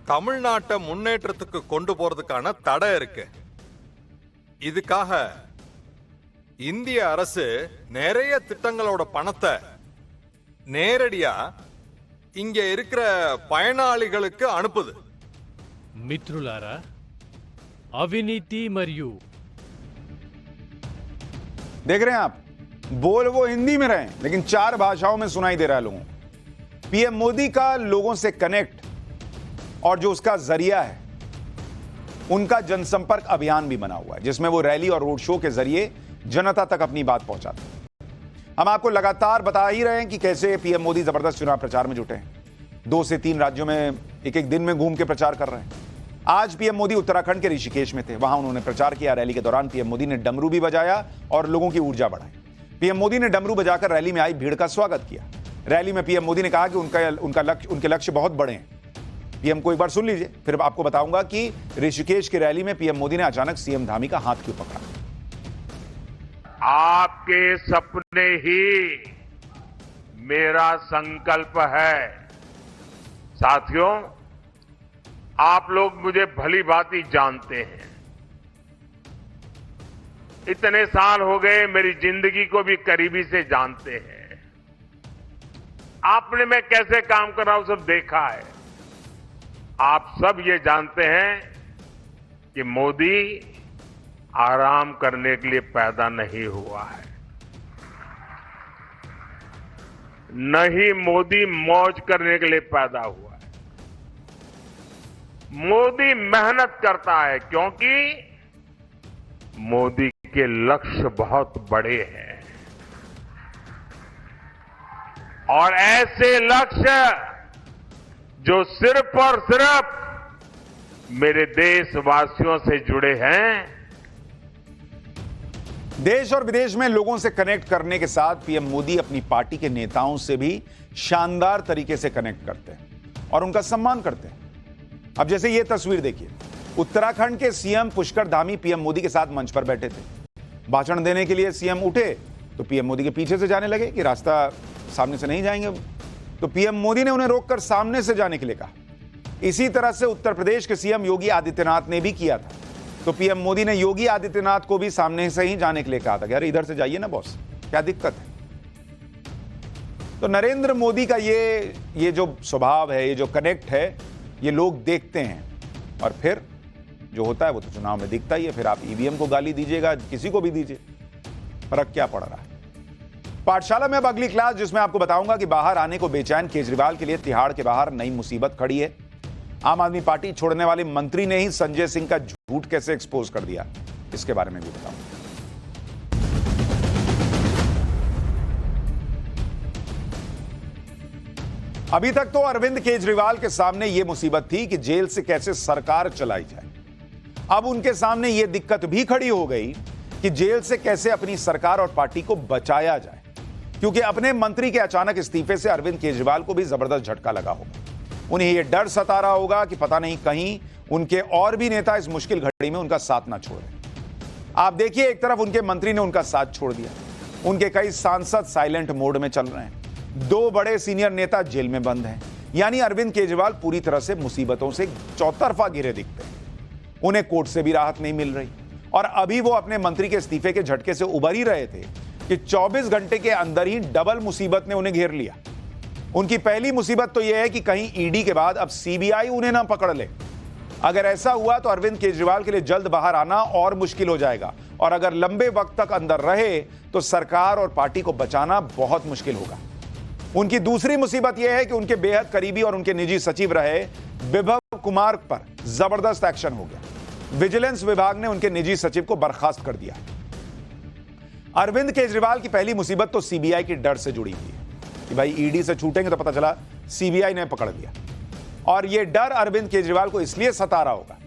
தமிழ்நாட்டை முன்னேற்றத்துக்கு கொண்டு போறதுக்கான தடை இருக்கு. இதுக்காக இந்திய அரசு நிறைய திட்டங்களோட பணத்தை நேரடியா இங்க இருக்கிற பயனாளிகளுக்கு அனுப்புது. మిత్రులారా, అవినీతి మరియు देख रहे हैं आप, बोल वो हिंदी में रहे लेकिन 4 भाषाओं में सुनाई दे रहा है लोगों को। पीएम मोदी का लोगों से कनेक्ट और जो उसका जरिया है, उनका जनसंपर्क अभियान भी बना हुआ है जिसमें वो रैली और रोड शो के जरिए जनता तक अपनी बात पहुंचाते हैं। हम आपको लगातार बता ही रहे हैं कि कैसे पीएम मोदी जबरदस्त चुनाव प्रचार में जुटे हैं। 2 से 3 राज्यों में एक दिन में घूम के प्रचार कर रहे हैं। आज पीएम मोदी उत्तराखंड के ऋषिकेश में थे, वहां उन्होंने प्रचार किया। रैली के दौरान पीएम मोदी ने डमरू भी बजाया और लोगों की ऊर्जा बढ़ाई। पीएम मोदी ने डमरू बजाकर रैली में आई भीड़ का स्वागत किया। रैली में पीएम मोदी ने कहा कि उनके लक्ष्य बहुत बड़े हैं। पीएम को एक बार सुन लीजिए, फिर आपको बताऊंगा कि ऋषिकेश की रैली में पीएम मोदी ने अचानक सीएम धामी का हाथ क्यों पकड़ा। आपके सपने ही मेरा संकल्प है। साथियों, आप लोग मुझे भली भांति जानते हैं। इतने साल हो गए, मेरी जिंदगी को भी करीबी से जानते हैं। आपने मैं कैसे काम कर रहा हूं सब देखा है। आप सब ये जानते हैं कि मोदी आराम करने के लिए पैदा नहीं हुआ है। न ही मोदी मौज करने के लिए पैदा हुआ है। मोदी मेहनत करता है क्योंकि मोदी के लक्ष्य बहुत बड़े हैं और ऐसे लक्ष्य जो सिर्फ और सिर्फ मेरे देशवासियों से जुड़े हैं, देश और विदेश में लोगों से कनेक्ट करने के साथ पीएम मोदी अपनी पार्टी के नेताओं से भी शानदार तरीके से कनेक्ट करते हैं और उनका सम्मान करते हैं। अब जैसे ये तस्वीर देखिए, उत्तराखंड के सीएम पुष्कर धामी पीएम मोदी के साथ मंच पर बैठे थे। भाषण देने के लिए सीएम उठे तो पीएम मोदी के पीछे से जाने लगे कि रास्ता सामने से नहीं जाएंगे, तो पीएम मोदी ने उन्हें रोककर सामने से जाने के लिए कहा। इसी तरह से उत्तर प्रदेश के सीएम योगी आदित्यनाथ ने भी किया था, तो पीएम मोदी ने योगी आदित्यनाथ को भी सामने से ही जाने के लिए कहा था कि यार इधर से जाइए ना बॉस, क्या दिक्कत है। तो नरेंद्र मोदी का ये जो स्वभाव है, ये जो कनेक्ट है, ये लोग देखते हैं और फिर जो होता है वो तो चुनाव में दिखता ही है। फिर आप ईवीएम को गाली दीजिएगा, किसी को भी दीजिए, फर्क क्या पड़ रहा है। पाठशाला में अब अगली क्लास, जिसमें आपको बताऊंगा कि बाहर आने को बेचैन केजरीवाल के लिए तिहाड़ के बाहर नई मुसीबत खड़ी है। आम आदमी पार्टी छोड़ने वाले मंत्री ने ही संजय सिंह का झूठ कैसे एक्सपोज कर दिया, इसके बारे में भी बताऊंगा। अभी तक तो अरविंद केजरीवाल के सामने यह मुसीबत थी कि जेल से कैसे सरकार चलाई जाए। अब उनके सामने यह दिक्कत भी खड़ी हो गई कि जेल से कैसे अपनी सरकार और पार्टी को बचाया जाए, क्योंकि अपने मंत्री के अचानक इस्तीफे से अरविंद केजरीवाल को भी जबरदस्त झटका लगा होगा। उन्हें यह डर सता रहा होगा कि पता नहीं कहीं उनके और भी नेता इस मुश्किल घड़ी में उनका साथ ना छोड़े। आप देखिए, एक तरफ उनके मंत्री ने उनका साथ छोड़ दिया, उनके कई सांसद साइलेंट मोड में चल रहे हैं, 2 बड़े सीनियर नेता जेल में बंद हैं, यानी अरविंद केजरीवाल पूरी तरह से मुसीबतों से चौतरफा घिरे दिखते हैं। उन्हें कोर्ट से भी राहत नहीं मिल रही और अभी वो अपने मंत्री के इस्तीफे के झटके से उबर ही रहे थे कि 24 घंटे के अंदर ही डबल मुसीबत ने उन्हें घेर लिया। उनकी पहली मुसीबत तो यह है कि कहीं ईडी के बाद अब सीबीआई उन्हें ना पकड़ ले। अगर ऐसा हुआ तो अरविंद केजरीवाल के लिए जल्द बाहर आना और मुश्किल हो जाएगा, और अगर लंबे वक्त तक अंदर रहे तो सरकार और पार्टी को बचाना बहुत मुश्किल होगा। उनकी दूसरी मुसीबत यह है कि उनके बेहद करीबी और उनके निजी सचिव रहे विभव कुमार पर जबरदस्त एक्शन हो गया। विजिलेंस विभाग ने उनके निजी सचिव को बर्खास्त कर दिया। अरविंद केजरीवाल की पहली मुसीबत तो सीबीआई के डर से जुड़ी हुई है कि भाई ईडी से छूटेंगे तो पता चला सीबीआई ने पकड़ लिया। और यह डर अरविंद केजरीवाल को इसलिए सता रहा होगा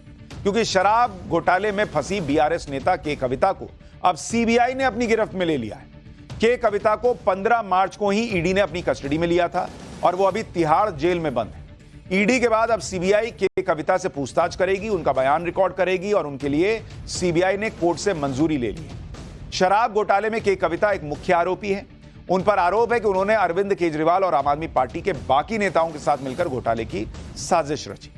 क्योंकि शराब घोटाले में फंसी बीआरएस नेता के कविता को अब सीबीआई ने अपनी गिरफ्त में ले लिया है। के कविता को 15 मार्च को ही ईडी ने अपनी कस्टडी में लिया था और वो अभी तिहाड़ जेल में बंद है। ईडी के बाद अब सीबीआई के कविता से पूछताछ करेगी, उनका बयान रिकॉर्ड करेगी और उनके लिए सीबीआई ने कोर्ट से मंजूरी ले ली है। शराब घोटाले में के कविता एक मुख्य आरोपी है। उन पर आरोप है कि उन्होंने अरविंद केजरीवाल और आम आदमी पार्टी के बाकी नेताओं के साथ मिलकर घोटाले की साजिश रची।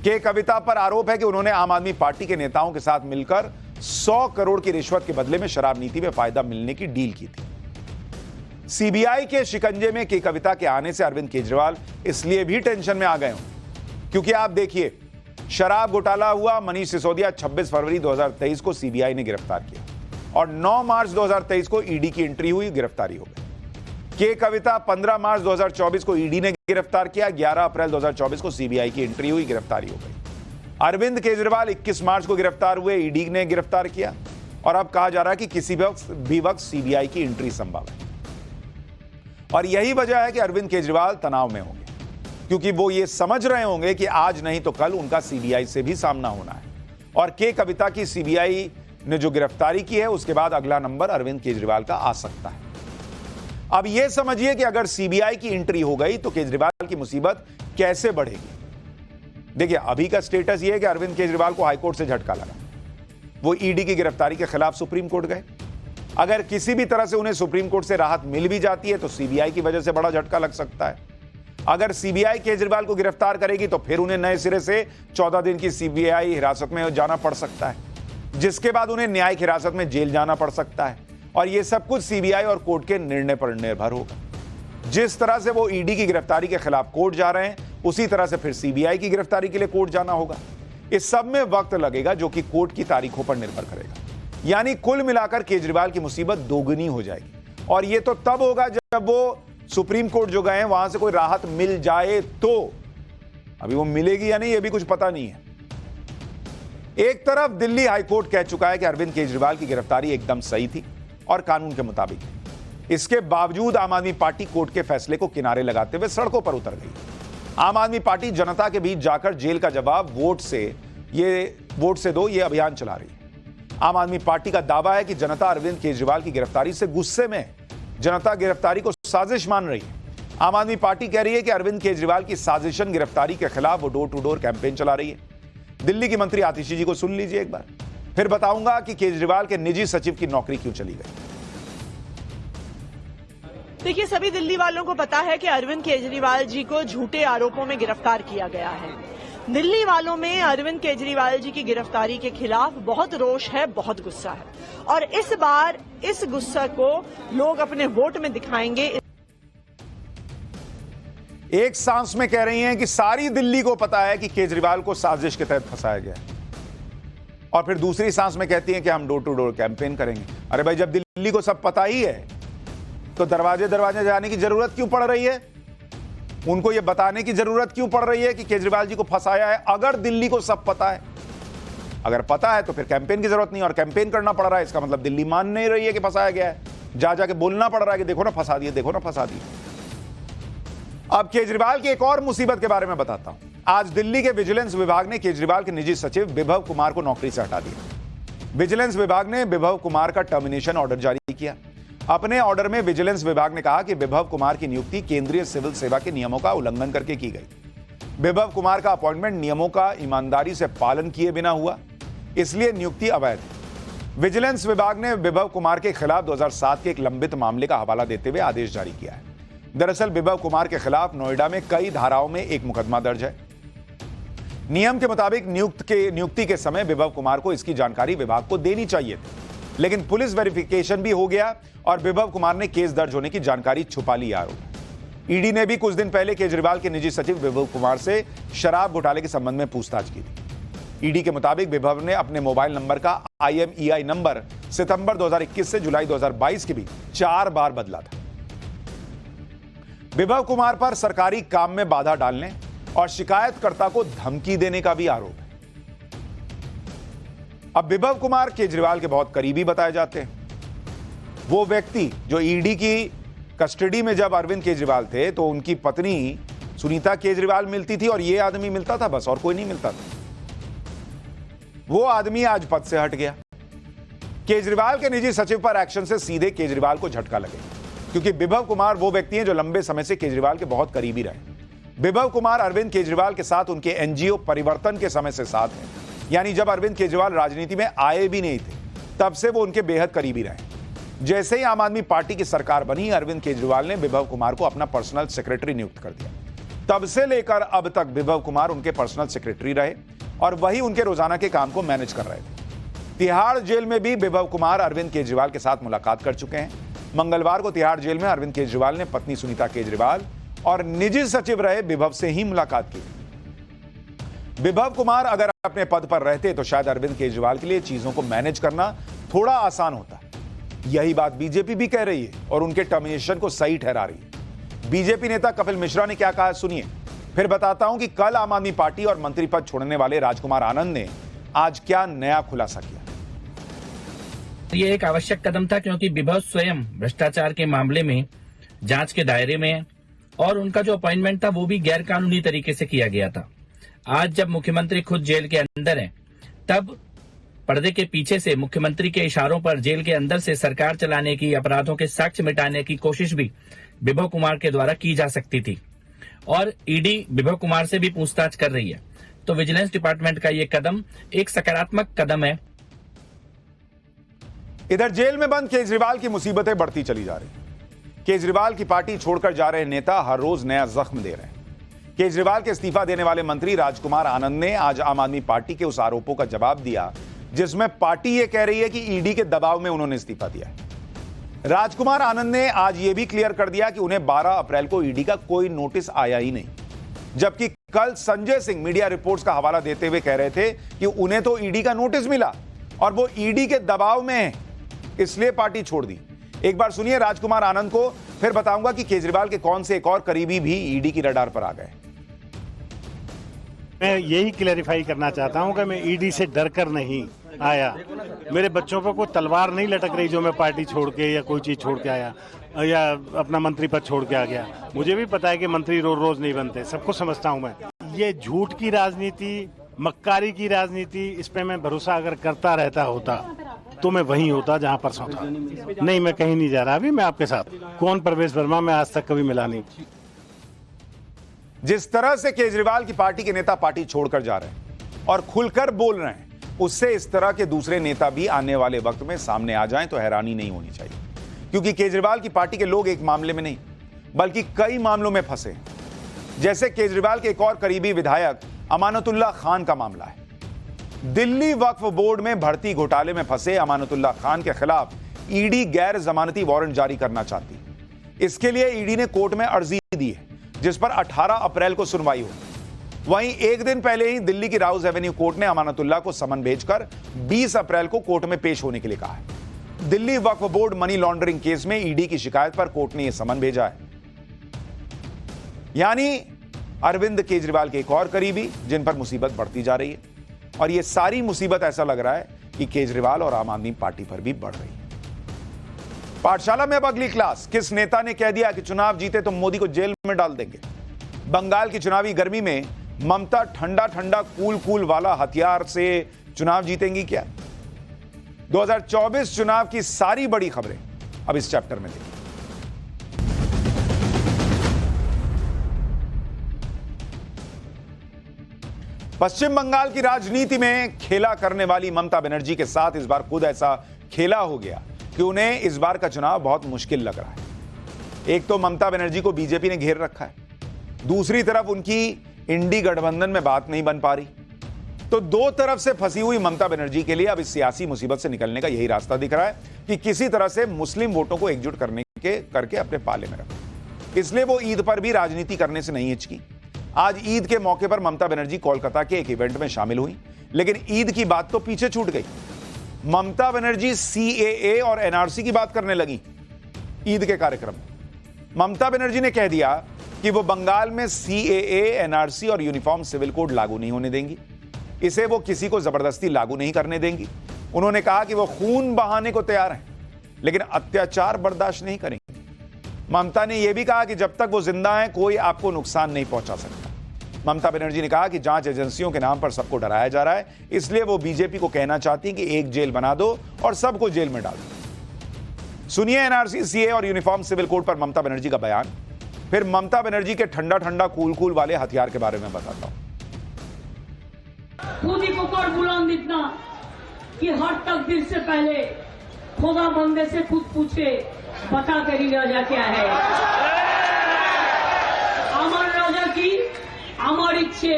के कविता पर आरोप है कि उन्होंने आम आदमी पार्टी के नेताओं के साथ मिलकर 100 करोड़ की रिश्वत के बदले में शराब नीति में फायदा मिलने की डील की थी। सीबीआई के शिकंजे में के कविता के आने से अरविंद केजरीवाल इसलिए भी टेंशन में आ गए हों क्योंकि आप देखिए, शराब घोटाला हुआ, मनीष सिसोदिया 26 फरवरी 2023 को सीबीआई ने गिरफ्तार किया और 9 मार्च 2023 को ईडी की एंट्री हुई, गिरफ्तारी हो गई। के कविता 15 मार्च 2024 को ईडी ने गिरफ्तार किया, 11 अप्रैल 2024 को सीबीआई की एंट्री हुई, गिरफ्तारी हो गई। अरविंद केजरीवाल 21 मार्च को गिरफ्तार हुए, ईडी ने गिरफ्तार किया और अब कहा जा रहा है कि किसी भी वक्त सीबीआई की एंट्री संभव है। और यही वजह है कि अरविंद केजरीवाल तनाव में होंगे क्योंकि वो ये समझ रहे होंगे कि आज नहीं तो कल उनका सीबीआई से भी सामना होना है और के कविता की सीबीआई ने जो गिरफ्तारी की है उसके बाद अगला नंबर अरविंद केजरीवाल का आ सकता है। अब यह समझिए कि अगर सीबीआई की एंट्री हो गई तो केजरीवाल की मुसीबत कैसे बढ़ेगी। देखिए, अभी का स्टेटस यह है कि अरविंद केजरीवाल को हाईकोर्ट से झटका लगा। वो ईडी की गिरफ्तारी के खिलाफ सुप्रीम कोर्ट गए। अगर किसी भी तरह से उन्हें सुप्रीम कोर्ट से राहत मिल भी जाती है तो सीबीआई की वजह से बड़ा झटका लग सकता है। अगर सीबीआई केजरीवाल को गिरफ्तार करेगी तो फिर उन्हें नए सिरे से 14 दिन की सीबीआई हिरासत में जाना पड़ सकता है, जिसके बाद उन्हें न्यायिक हिरासत में जेल जाना पड़ सकता है और यह सब कुछ सीबीआई और कोर्ट के निर्णय पर निर्भर होगा। जिस तरह से वो ईडी की गिरफ्तारी के खिलाफ कोर्ट जा रहे हैं उसी तरह से फिर सीबीआई की गिरफ्तारी के लिए कोर्ट जाना होगा। इस सब में वक्त लगेगा जो कि कोर्ट की तारीखों पर निर्भर करेगा। यानी कुल मिलाकर केजरीवाल की मुसीबत दोगुनी हो जाएगी और यह तो तब होगा जब वो सुप्रीम कोर्ट जो गए हैं वहां से कोई राहत मिल जाए तो। अभी वो मिलेगी या नहीं यह भी कुछ पता नहीं है। एक तरफ दिल्ली हाईकोर्ट कह चुका है कि अरविंद केजरीवाल की गिरफ्तारी एकदम सही थी और कानून के मुताबिक। इसके बावजूद आम आदमी पार्टी कोर्ट के फैसले को किनारे लगाते हुए सड़कों पर उतर गई। आम आदमी पार्टी जनता के बीच जाकर जेल का जवाब वोट से दो ये अभियान चला रही है। आम आदमी पार्टी का दावा है कि जनता अरविंद केजरीवाल की गिरफ्तारी से गुस्से में है। जनता गिरफ्तारी को साजिश मान रही है। आम आदमी पार्टी कह रही है कि अरविंद केजरीवाल की साजिशन गिरफ्तारी के खिलाफ वो डोर टू डोर कैंपेन चला रही है। दिल्ली की मंत्री आतिशी जी को सुन लीजिए एक बार, फिर बताऊंगा कि केजरीवाल के निजी सचिव की नौकरी क्यों चली गई। देखिए, सभी दिल्ली वालों को पता है कि अरविंद केजरीवाल जी को झूठे आरोपों में गिरफ्तार किया गया है। दिल्ली वालों में अरविंद केजरीवाल जी की गिरफ्तारी के खिलाफ बहुत रोष है, बहुत गुस्सा है, और इस बार इस गुस्सा को लोग अपने वोट में दिखाएंगे। एक सांस में कह रही हैं कि सारी दिल्ली को पता है कि केजरीवाल को साजिश के तहत फंसाया गया, और फिर दूसरी सांस में कहती हैं कि हम डोर टू डोर कैंपेन करेंगे। अरे भाई, जब दिल्ली को सब पता ही है तो दरवाजे दरवाजे जाने की जरूरत क्यों पड़ रही है? उनको यह बताने की जरूरत क्यों पड़ रही है कि केजरीवाल जी को फंसाया है? अगर दिल्ली को सब पता है, अगर पता है तो फिर कैंपेन की जरूरत नहीं, और कैंपेन करना पड़ रहा है, इसका मतलब दिल्ली मान नहीं रही है कि फंसाया गया है। जा जाके बोलना पड़ रहा है कि देखो ना फंसा दिए, देखो ना फंसा दिए। अब केजरीवाल की एक और मुसीबत के बारे में बताता हूं। आज दिल्ली के विजिलेंस विभाग ने केजरीवाल के निजी सचिव विभव कुमार को नौकरी से हटा दिया। विजिलेंस विभाग ने विभव कुमार का टर्मिनेशन ऑर्डर जारी किया। अपने ऑर्डर में विजिलेंस विभाग ने कहा कि विभव कुमार की नियुक्ति केंद्रीय सिविल सेवा के नियमों का उल्लंघन करके की गई। विभव कुमार का अपॉइंटमेंट नियमों का ईमानदारी से पालन किए बिना हुआ, इसलिए नियुक्ति अवैध है। विजिलेंस विभाग ने विभव कुमार के खिलाफ 2007 के एक लंबित मामले का हवाला देते हुए आदेश जारी किया है। दरअसल विभव कुमार के खिलाफ नोएडा में कई धाराओं में एक मुकदमा दर्ज है। नियम के मुताबिक नियुक्ति के समय विभव कुमार को इसकी जानकारी विभाग को देनी चाहिए थी, लेकिन पुलिस वेरिफिकेशन भी हो गया और विभव कुमार ने केस दर्ज होने की जानकारी छुपा ली। आरोप ईडी ने भी कुछ दिन पहले केजरीवाल के निजी सचिव विभव कुमार से शराब घोटाले के संबंध में पूछताछ की थी। ईडी के मुताबिक विभव ने अपने मोबाइल नंबर का IMEI नंबर सितंबर 2021 से जुलाई 2022 के बीच 4 बार बदला था। विभव कुमार पर सरकारी काम में बाधा डालने और शिकायतकर्ता को धमकी देने का भी आरोप है। अब विभव कुमार केजरीवाल के बहुत करीबी बताए जाते हैं। वो व्यक्ति जो ईडी की कस्टडी में जब अरविंद केजरीवाल थे तो उनकी पत्नी सुनीता केजरीवाल मिलती थी और ये आदमी मिलता था, बस, और कोई नहीं मिलता था। वो आदमी आज पद से हट गया। केजरीवाल के निजी सचिव पर एक्शन से सीधे केजरीवाल को झटका लगेगा, क्योंकि विभव कुमार वो व्यक्ति हैं जो लंबे समय से केजरीवाल के बहुत करीबी रहे। विभव कुमार अरविंद केजरीवाल के साथ उनके NGO परिवर्तन के समय से साथ हैं, यानी जब अरविंद केजरीवाल राजनीति में आए भी नहीं थे तब से वो उनके बेहद करीबी रहे। जैसे ही आम आदमी पार्टी की सरकार बनी, अरविंद केजरीवाल ने विभव कुमार को अपना पर्सनल सेक्रेटरी नियुक्त कर दिया। तब से लेकर अब तक विभव कुमार उनके पर्सनल सेक्रेटरी रहे और वही उनके रोजाना के काम को मैनेज कर रहे थे। तिहाड़ जेल में भी विभव कुमार अरविंद केजरीवाल के साथ मुलाकात कर चुके हैं। मंगलवार को तिहाड़ जेल में अरविंद केजरीवाल ने पत्नी सुनीता केजरीवाल और निजी सचिव रहे विभव से ही मुलाकात की। विभव कुमार अगर अपने पद पर रहते तो शायद अरविंद केजरीवाल के लिए चीजों को मैनेज करना थोड़ा आसान होता। यही बात बीजेपी भी कह रही है और उनके टर्मिनेशन को सही ठहरा रही है। बीजेपी नेता कपिल मिश्रा ने क्या कहा, सुनिए, फिर बताता हूं कि कल आम आदमी पार्टी और मंत्री पद छोड़ने वाले राजकुमार आनंद ने आज क्या नया खुलासा किया। ये एक आवश्यक कदम था, क्योंकि विभव स्वयं भ्रष्टाचार के मामले में जांच के दायरे में है और उनका जो अपॉइंटमेंट था वो भी गैर कानूनी तरीके से किया गया था। आज जब मुख्यमंत्री खुद जेल के अंदर हैं, तब पर्दे के पीछे से मुख्यमंत्री के इशारों पर जेल के अंदर से सरकार चलाने की, अपराधों के साक्ष्य मिटाने की कोशिश भी विभव कुमार के द्वारा की जा सकती थी और ईडी विभव कुमार से भी पूछताछ कर रही है। तो विजिलेंस डिपार्टमेंट का ये कदम एक सकारात्मक कदम है। इधर जेल में बंद केजरीवाल की मुसीबतें बढ़ती चली जा रही। केजरीवाल की पार्टी छोड़कर जा रहे नेता हर रोज नया जख्म दे रहे हैं। केजरीवाल के इस्तीफा देने वाले मंत्री राजकुमार आनंद ने आज आम आदमी पार्टी के उस आरोपों का जवाब दिया जिसमें पार्टी यह कह रही है कि ईडी के दबाव में उन्होंने इस्तीफा दिया है। राजकुमार आनंद ने आज यह भी क्लियर कर दिया कि उन्हें 12 अप्रैल को ईडी का कोई नोटिस आया ही नहीं, जबकि कल संजय सिंह मीडिया रिपोर्ट्स का हवाला देते हुए कह रहे थे कि उन्हें तो ईडी का नोटिस मिला और वो ईडी के दबाव में है, इसलिए पार्टी छोड़ दी। एक बार सुनिए राजकुमार आनंद को, फिर बताऊंगा कि केजरीवाल के कौन से एक और करीबी भी ईडी की रडार पर आ गए। मैं यही क्लैरिफाई करना चाहता हूं कि मैं ईडी से डर कर नहीं आया। मेरे बच्चों पर कोई तलवार नहीं लटक रही जो मैं पार्टी छोड़ के या कोई चीज छोड़ के आया या अपना मंत्री पद छोड़ के आ गया। मुझे भी पता है कि मंत्री रोज रोज नहीं बनते, सबको समझता हूं मैं। ये झूठ की राजनीति, मक्कारी की राजनीति, इस पे मैं भरोसा अगर करता रहता होता तो मैं वहीं होता जहां परसों था। नहीं, मैं कहीं नहीं जा रहा अभी, मैं आपके साथ। कौन प्रवेश वर्मा, मैं आज तक कभी मिला नहीं। जिस तरह से केजरीवाल की पार्टी के नेता पार्टी छोड़कर जा रहे हैं और खुलकर बोल रहे हैं, उससे इस तरह के दूसरे नेता भी आने वाले वक्त में सामने आ जाएं तो हैरानी नहीं होनी चाहिए, क्योंकि केजरीवाल की पार्टी के लोग एक मामले में नहीं बल्कि कई मामलों में फंसे हैं। जैसे केजरीवाल के एक और करीबी विधायक अमानतुल्लाह खान का मामला है। दिल्ली वक्फ बोर्ड में भर्ती घोटाले में फंसे अमानतुल्लाह खान के खिलाफ ईडी गैर जमानती वारंट जारी करना चाहती है। इसके लिए ईडी ने कोर्ट में अर्जी दी है, जिस पर 18 अप्रैल को सुनवाई होगी। वहीं एक दिन पहले ही दिल्ली की राउज एवेन्यू कोर्ट ने अमानतुल्लाह को समन भेजकर 20 अप्रैल को कोर्ट में पेश होने के लिए कहा है। Delhi Waqf board money laundering case में ईडी की शिकायत पर कोर्ट ने यह समन भेजा है। यानी अरविंद केजरीवाल के एक और करीबी जिन पर मुसीबत बढ़ती जा रही है, और यह सारी मुसीबत ऐसा लग रहा है कि केजरीवाल और आम आदमी पार्टी पर भी बढ़ रही है। पाठशाला में अब अगली क्लास। किस नेता ने कह दिया कि चुनाव जीते तो मोदी को जेल में डाल देंगे? बंगाल की चुनावी गर्मी में ममता ठंडा ठंडा कूल कूल वाला हथियार से चुनाव जीतेंगी क्या? 2024 चुनाव की सारी बड़ी खबरें अब इस चैप्टर में देखिए। पश्चिम बंगाल की राजनीति में खेला करने वाली ममता बनर्जी के साथ इस बार खुद ऐसा खेला हो गया कि उन्हें इस बार का चुनाव बहुत मुश्किल लग रहा है। एक तो ममता बनर्जी को बीजेपी ने घेर रखा है, दूसरी तरफ उनकी इंडी गठबंधन में बात नहीं बन पा रही। तो दो तरफ से फंसी हुई ममता बनर्जी के लिए अब इस सियासी मुसीबत से निकलने का यही रास्ता दिख रहा है कि किसी तरह से मुस्लिम वोटों को एकजुट करके अपने पाले में रखें। इसलिए वो ईद पर भी राजनीति करने से नहीं हिचकी। आज ईद के मौके पर ममता बनर्जी कोलकाता के एक इवेंट में शामिल हुई, लेकिन ईद की बात तो पीछे छूट गई। ममता बनर्जी सीएए और एनआरसी की बात करने लगी ईद के कार्यक्रम में। ममता बनर्जी ने कह दिया कि वो बंगाल में सीएए, एनआरसी और यूनिफॉर्म सिविल कोड लागू नहीं होने देंगी। इसे वो किसी को जबरदस्ती लागू नहीं करने देंगी। उन्होंने कहा कि वो खून बहाने को तैयार हैं, लेकिन अत्याचार बर्दाश्त नहीं करेंगे। ममता ने यह भी कहा कि जब तक वो जिंदा हैं कोई आपको नुकसान नहीं पहुंचा सकता। ममता बनर्जी ने कहा कि जांच एजेंसियों के नाम पर सबको डराया जा रहा है, इसलिए वो बीजेपी को कहना चाहती है कि एक जेल बना दो और सबको जेल में डाल दो। सुनिए एनआरसी, सीए और यूनिफॉर्म सिविल कोड पर ममता बनर्जी का बयान, फिर ममता बनर्जी के ठंडा ठंडा कूल कूल वाले हथियार के बारे में बताता हूं। खुद ही को कर बुलंद इतना कि हर तकदीर से पहले खुदा बंदे से खुद पूछे, बता तेरी राजा क्या है। আমার রাজা কি? আমার ইচ্ছে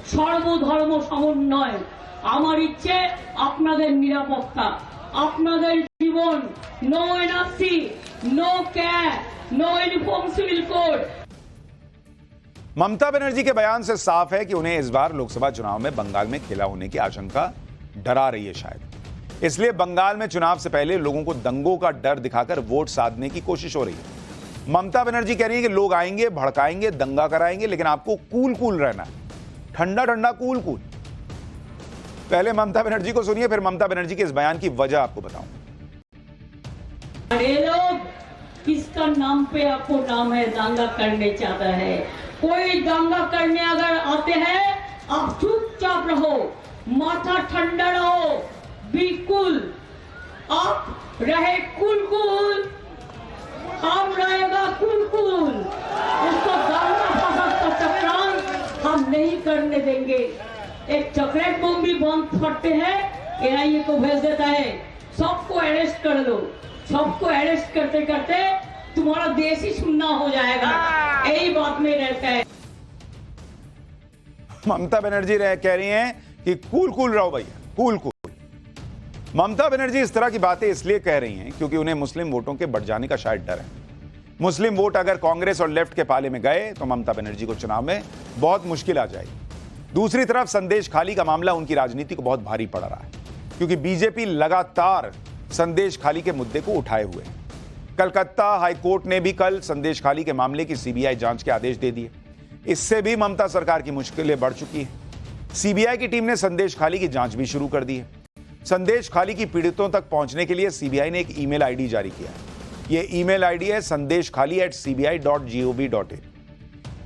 সর্বধর্ম সমন্বয়, আমার ইচ্ছে আপনাদের নিরাপত্তা, আপনাদের জীবন, no NRC, no cash, no uniform civil code. Mamata Banerjee के बयान से साफ है कि उन्हें इस बार लोकसभा चुनाव में बंगाल में खेला होने की आशंका डरा रही है शायद। इसलिए बंगाल में चुनाव से पहले लोगों को दंगों का डर दिखाकर वोट साधने की कोशिश हो रही है। ममता बनर्जी कह रही है कि लोग आएंगे, भड़काएंगे, दंगा कराएंगे, लेकिन आपको कूल कूल रहना है, ठंडा ठंडा कूल कूल। पहले ममता बनर्जी को सुनिए, फिर ममता बनर्जी के इस बयान की वजह आपको बताऊं। ये लोग किसका नाम पे आपको नाम है दंगा करने चाहता है। कोई दंगा करने अगर आते हैं आप चुपचाप रहो, माथा ठंडा रहो, बिल्कुल आप रहे कुल कुल, हम रहेगा कुल कुल। उसको दांगा फसाद का चक्रांत हम नहीं करने देंगे। एक चॉकलेट बम भी बंद फटते हैं, एनआईए को भेज देता है, सबको अरेस्ट कर लो। सबको अरेस्ट करते करते तुम्हारा देश ही सुनना हो जाएगा, यही बात में रहता है। ममता बनर्जी कह रही हैं कि कूल कूल रहो भैया, कूल कूल। ममता बनर्जी इस तरह की बातें इसलिए कह रही हैं क्योंकि उन्हें मुस्लिम वोटों के बढ़ जाने का शायद डर है। मुस्लिम वोट अगर कांग्रेस और लेफ्ट के पाले में गए तो ममता बनर्जी को चुनाव में बहुत मुश्किल आ जाएगी। दूसरी तरफ संदेश खाली का मामला उनकी राजनीति को बहुत भारी पड़ रहा है, क्योंकि बीजेपी लगातार संदेश खाली के मुद्दे को उठाए हुए है। कलकत्ता हाईकोर्ट ने भी कल संदेश खाली के मामले की सीबीआई जांच के आदेश दे दिए। इससे भी ममता सरकार की मुश्किलें बढ़ चुकी हैं। सीबीआई की टीम ने संदेश खाली की जांच भी शुरू कर दी है। संदेश खाली की पीड़ितों तक पहुंचने के लिए सीबीआई ने एक ईमेल आईडी जारी किया है। यह ईमेल आईडी है sandeshkhali@cbi.gov.in।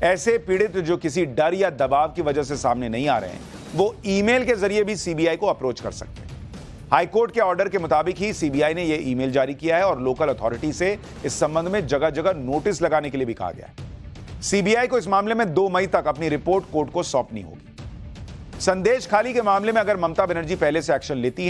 ऐसे पीड़ित जो किसी डर या दबाव की वजह से सामने नहीं आ रहे हैं, वो ईमेल के जरिए भी सीबीआई को अप्रोच कर सकते हैं। हाईकोर्ट के ऑर्डर के मुताबिक ही सीबीआई ने यह ईमेल जारी किया है और लोकल अथॉरिटी से इस संबंध में जगह जगह नोटिस लगाने के लिए भी कहा गया है। सीबीआई को इस मामले में 2 मई तक अपनी रिपोर्ट कोर्ट को सौंपनी होगी। संदेश खाली के मामले में अगर ममता बनर्जी पहले से एक्शन लेती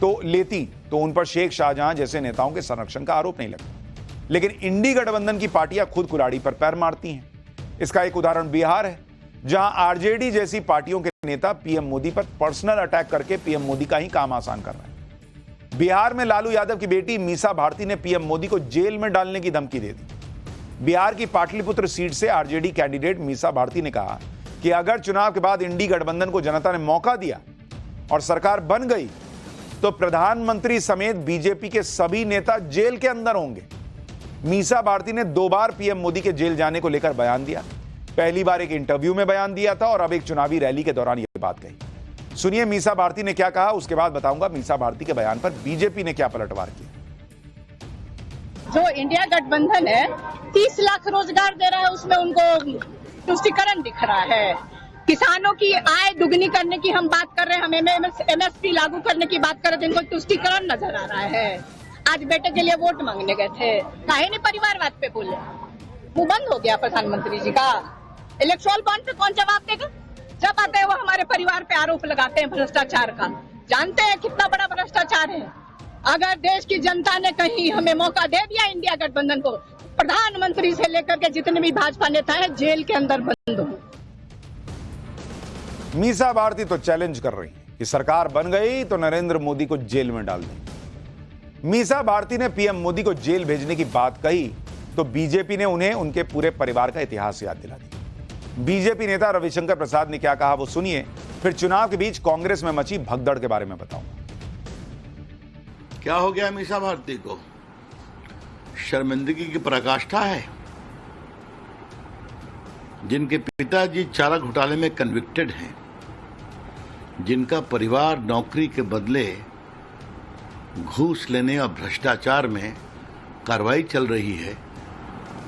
तो उन पर शेख शाहजहां जैसे नेताओं के संरक्षण का आरोप नहीं लगता। लेकिन इंडी गठबंधन की पार्टियां खुद कुल्हाड़ी पर पैर मारती हैं। इसका एक उदाहरण बिहार है, जहां आरजेडी जैसी पार्टियों के नेता पीएम मोदी पर पर्सनल अटैक करके पीएम मोदी का ही काम आसान कर रहे हैं। बिहार में लालू यादव की बेटी मीसा भारती ने पीएम मोदी को जेल में डालने की धमकी दे दी। बिहार की पाटलिपुत्र सीट से आरजेडी कैंडिडेट मीसा भारती ने कहा कि अगर चुनाव के बाद इंडी गठबंधन को जनता ने मौका दिया और सरकार बन गई तो प्रधानमंत्री समेत बीजेपी के सभी नेता जेल के अंदर होंगे। मीसा भारती ने 2 बार पीएम मोदी के जेल जाने को लेकर बयान दिया। पहली बार एक इंटरव्यू में बयान दिया था और अब एक चुनावी रैली के दौरान यह बात कही। सुनिए मीसा भारती ने क्या कहा, उसके बाद बताऊंगा मीसा भारती के बयान पर बीजेपी ने क्या पलटवार किया। जो इंडिया गठबंधन है 30 लाख रोजगार दे रहा है, उसमें उनको तुष्टीकरण दिख रहा है। किसानों की आय दुगनी करने की हम बात कर रहे हैं, हम एमएसपी लागू करने की बात कर रहे थे, इनको तुष्टीकरण नजर आ रहा है। आज बेटे के लिए वोट मांगने गए थे, काहे नहीं परिवारवाद पे बोले, मुंह बंद हो गया प्रधानमंत्री जी का। इलेक्ट्रल बॉन्ड पे कौन जवाब देगा? जब आते हैं वो हमारे परिवार पे आरोप लगाते हैं भ्रष्टाचार का। जानते हैं कितना बड़ा भ्रष्टाचार है। अगर देश की जनता ने कहीं हमें मौका दे दिया इंडिया गठबंधन को, प्रधानमंत्री से लेकर के जितने भी भाजपा नेता हैं जेल के अंदर बंद हो। मीसा भारती तो चैलेंज कर रही है कि सरकार बन गई तो नरेंद्र मोदी को जेल में डाल देंगे। मीसा भारती ने पीएम मोदी को जेल भेजने की बात कही तो बीजेपी ने उन्हें उनके पूरे परिवार का इतिहास याद दिला दिया। बीजेपी नेता रविशंकर प्रसाद ने क्या कहा वो सुनिए, फिर चुनाव के बीच कांग्रेस में मची भगदड़ के बारे में बताऊंगा। क्या हो गया मीसा भारती को? शर्मिंदगी की पराकाष्ठा है। जिनके पिताजी चारा घोटाले में कन्विक्टेड हैं, जिनका परिवार नौकरी के बदले घूस लेने और भ्रष्टाचार में कार्रवाई चल रही है,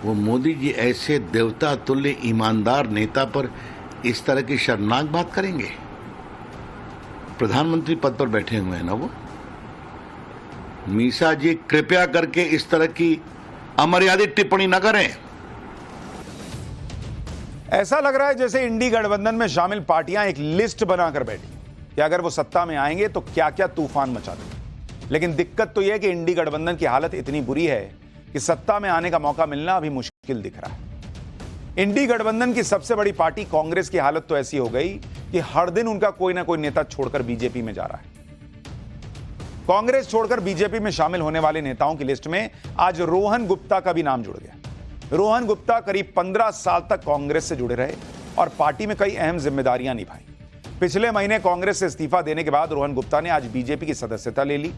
वो मोदी जी ऐसे देवता तुल्य ईमानदार नेता पर इस तरह की शर्मनाक बात करेंगे? प्रधानमंत्री पद पर बैठे हुए हैं ना वो। मीसा जी कृपया करके इस तरह की अमर्यादित टिप्पणी न करें। ऐसा लग रहा है जैसे इंडी गठबंधन में शामिल पार्टियां एक लिस्ट बनाकर बैठी कि अगर वो सत्ता में आएंगे तो क्या क्या तूफान मचा देंगे। लेकिन दिक्कत तो यह है कि इंडी गठबंधन की हालत इतनी बुरी है कि सत्ता में आने का मौका मिलना अभी मुश्किल दिख रहा है। इंडी गठबंधन की सबसे बड़ी पार्टी कांग्रेस की हालत तो ऐसी हो गई कि हर दिन उनका कोई ना कोई नेता छोड़कर बीजेपी में जा रहा है। कांग्रेस छोड़कर बीजेपी में शामिल होने वाले नेताओं की लिस्ट में आज रोहन गुप्ता का भी नाम जुड़ गया। रोहन गुप्ता करीब 15 साल तक कांग्रेस से जुड़े रहे और पार्टी में कई अहम जिम्मेदारियां निभाई। पिछले महीने कांग्रेस से इस्तीफा देने के बाद रोहन गुप्ता ने आज बीजेपी की सदस्यता ले ली।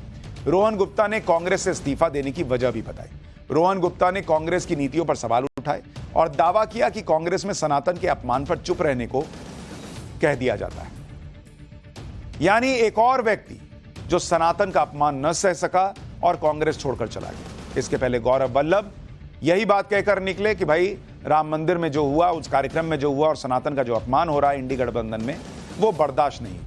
रोहन गुप्ता ने कांग्रेस से इस्तीफा देने की वजह भी बताई। रोहन गुप्ता ने कांग्रेस की नीतियों पर सवाल उठाए और दावा किया कि कांग्रेस में सनातन के अपमान पर चुप रहने को कह दिया जाता है। यानी एक और व्यक्ति जो सनातन का अपमान न सह सका और कांग्रेस छोड़कर चला गया। इसके पहले गौरव वल्लभ यही बात कहकर निकले कि भाई राम मंदिर में जो हुआ, उस कार्यक्रम में जो हुआ और सनातन का जो अपमान हो रहा है इंडी गठबंधन में, वो बर्दाश्त नहीं।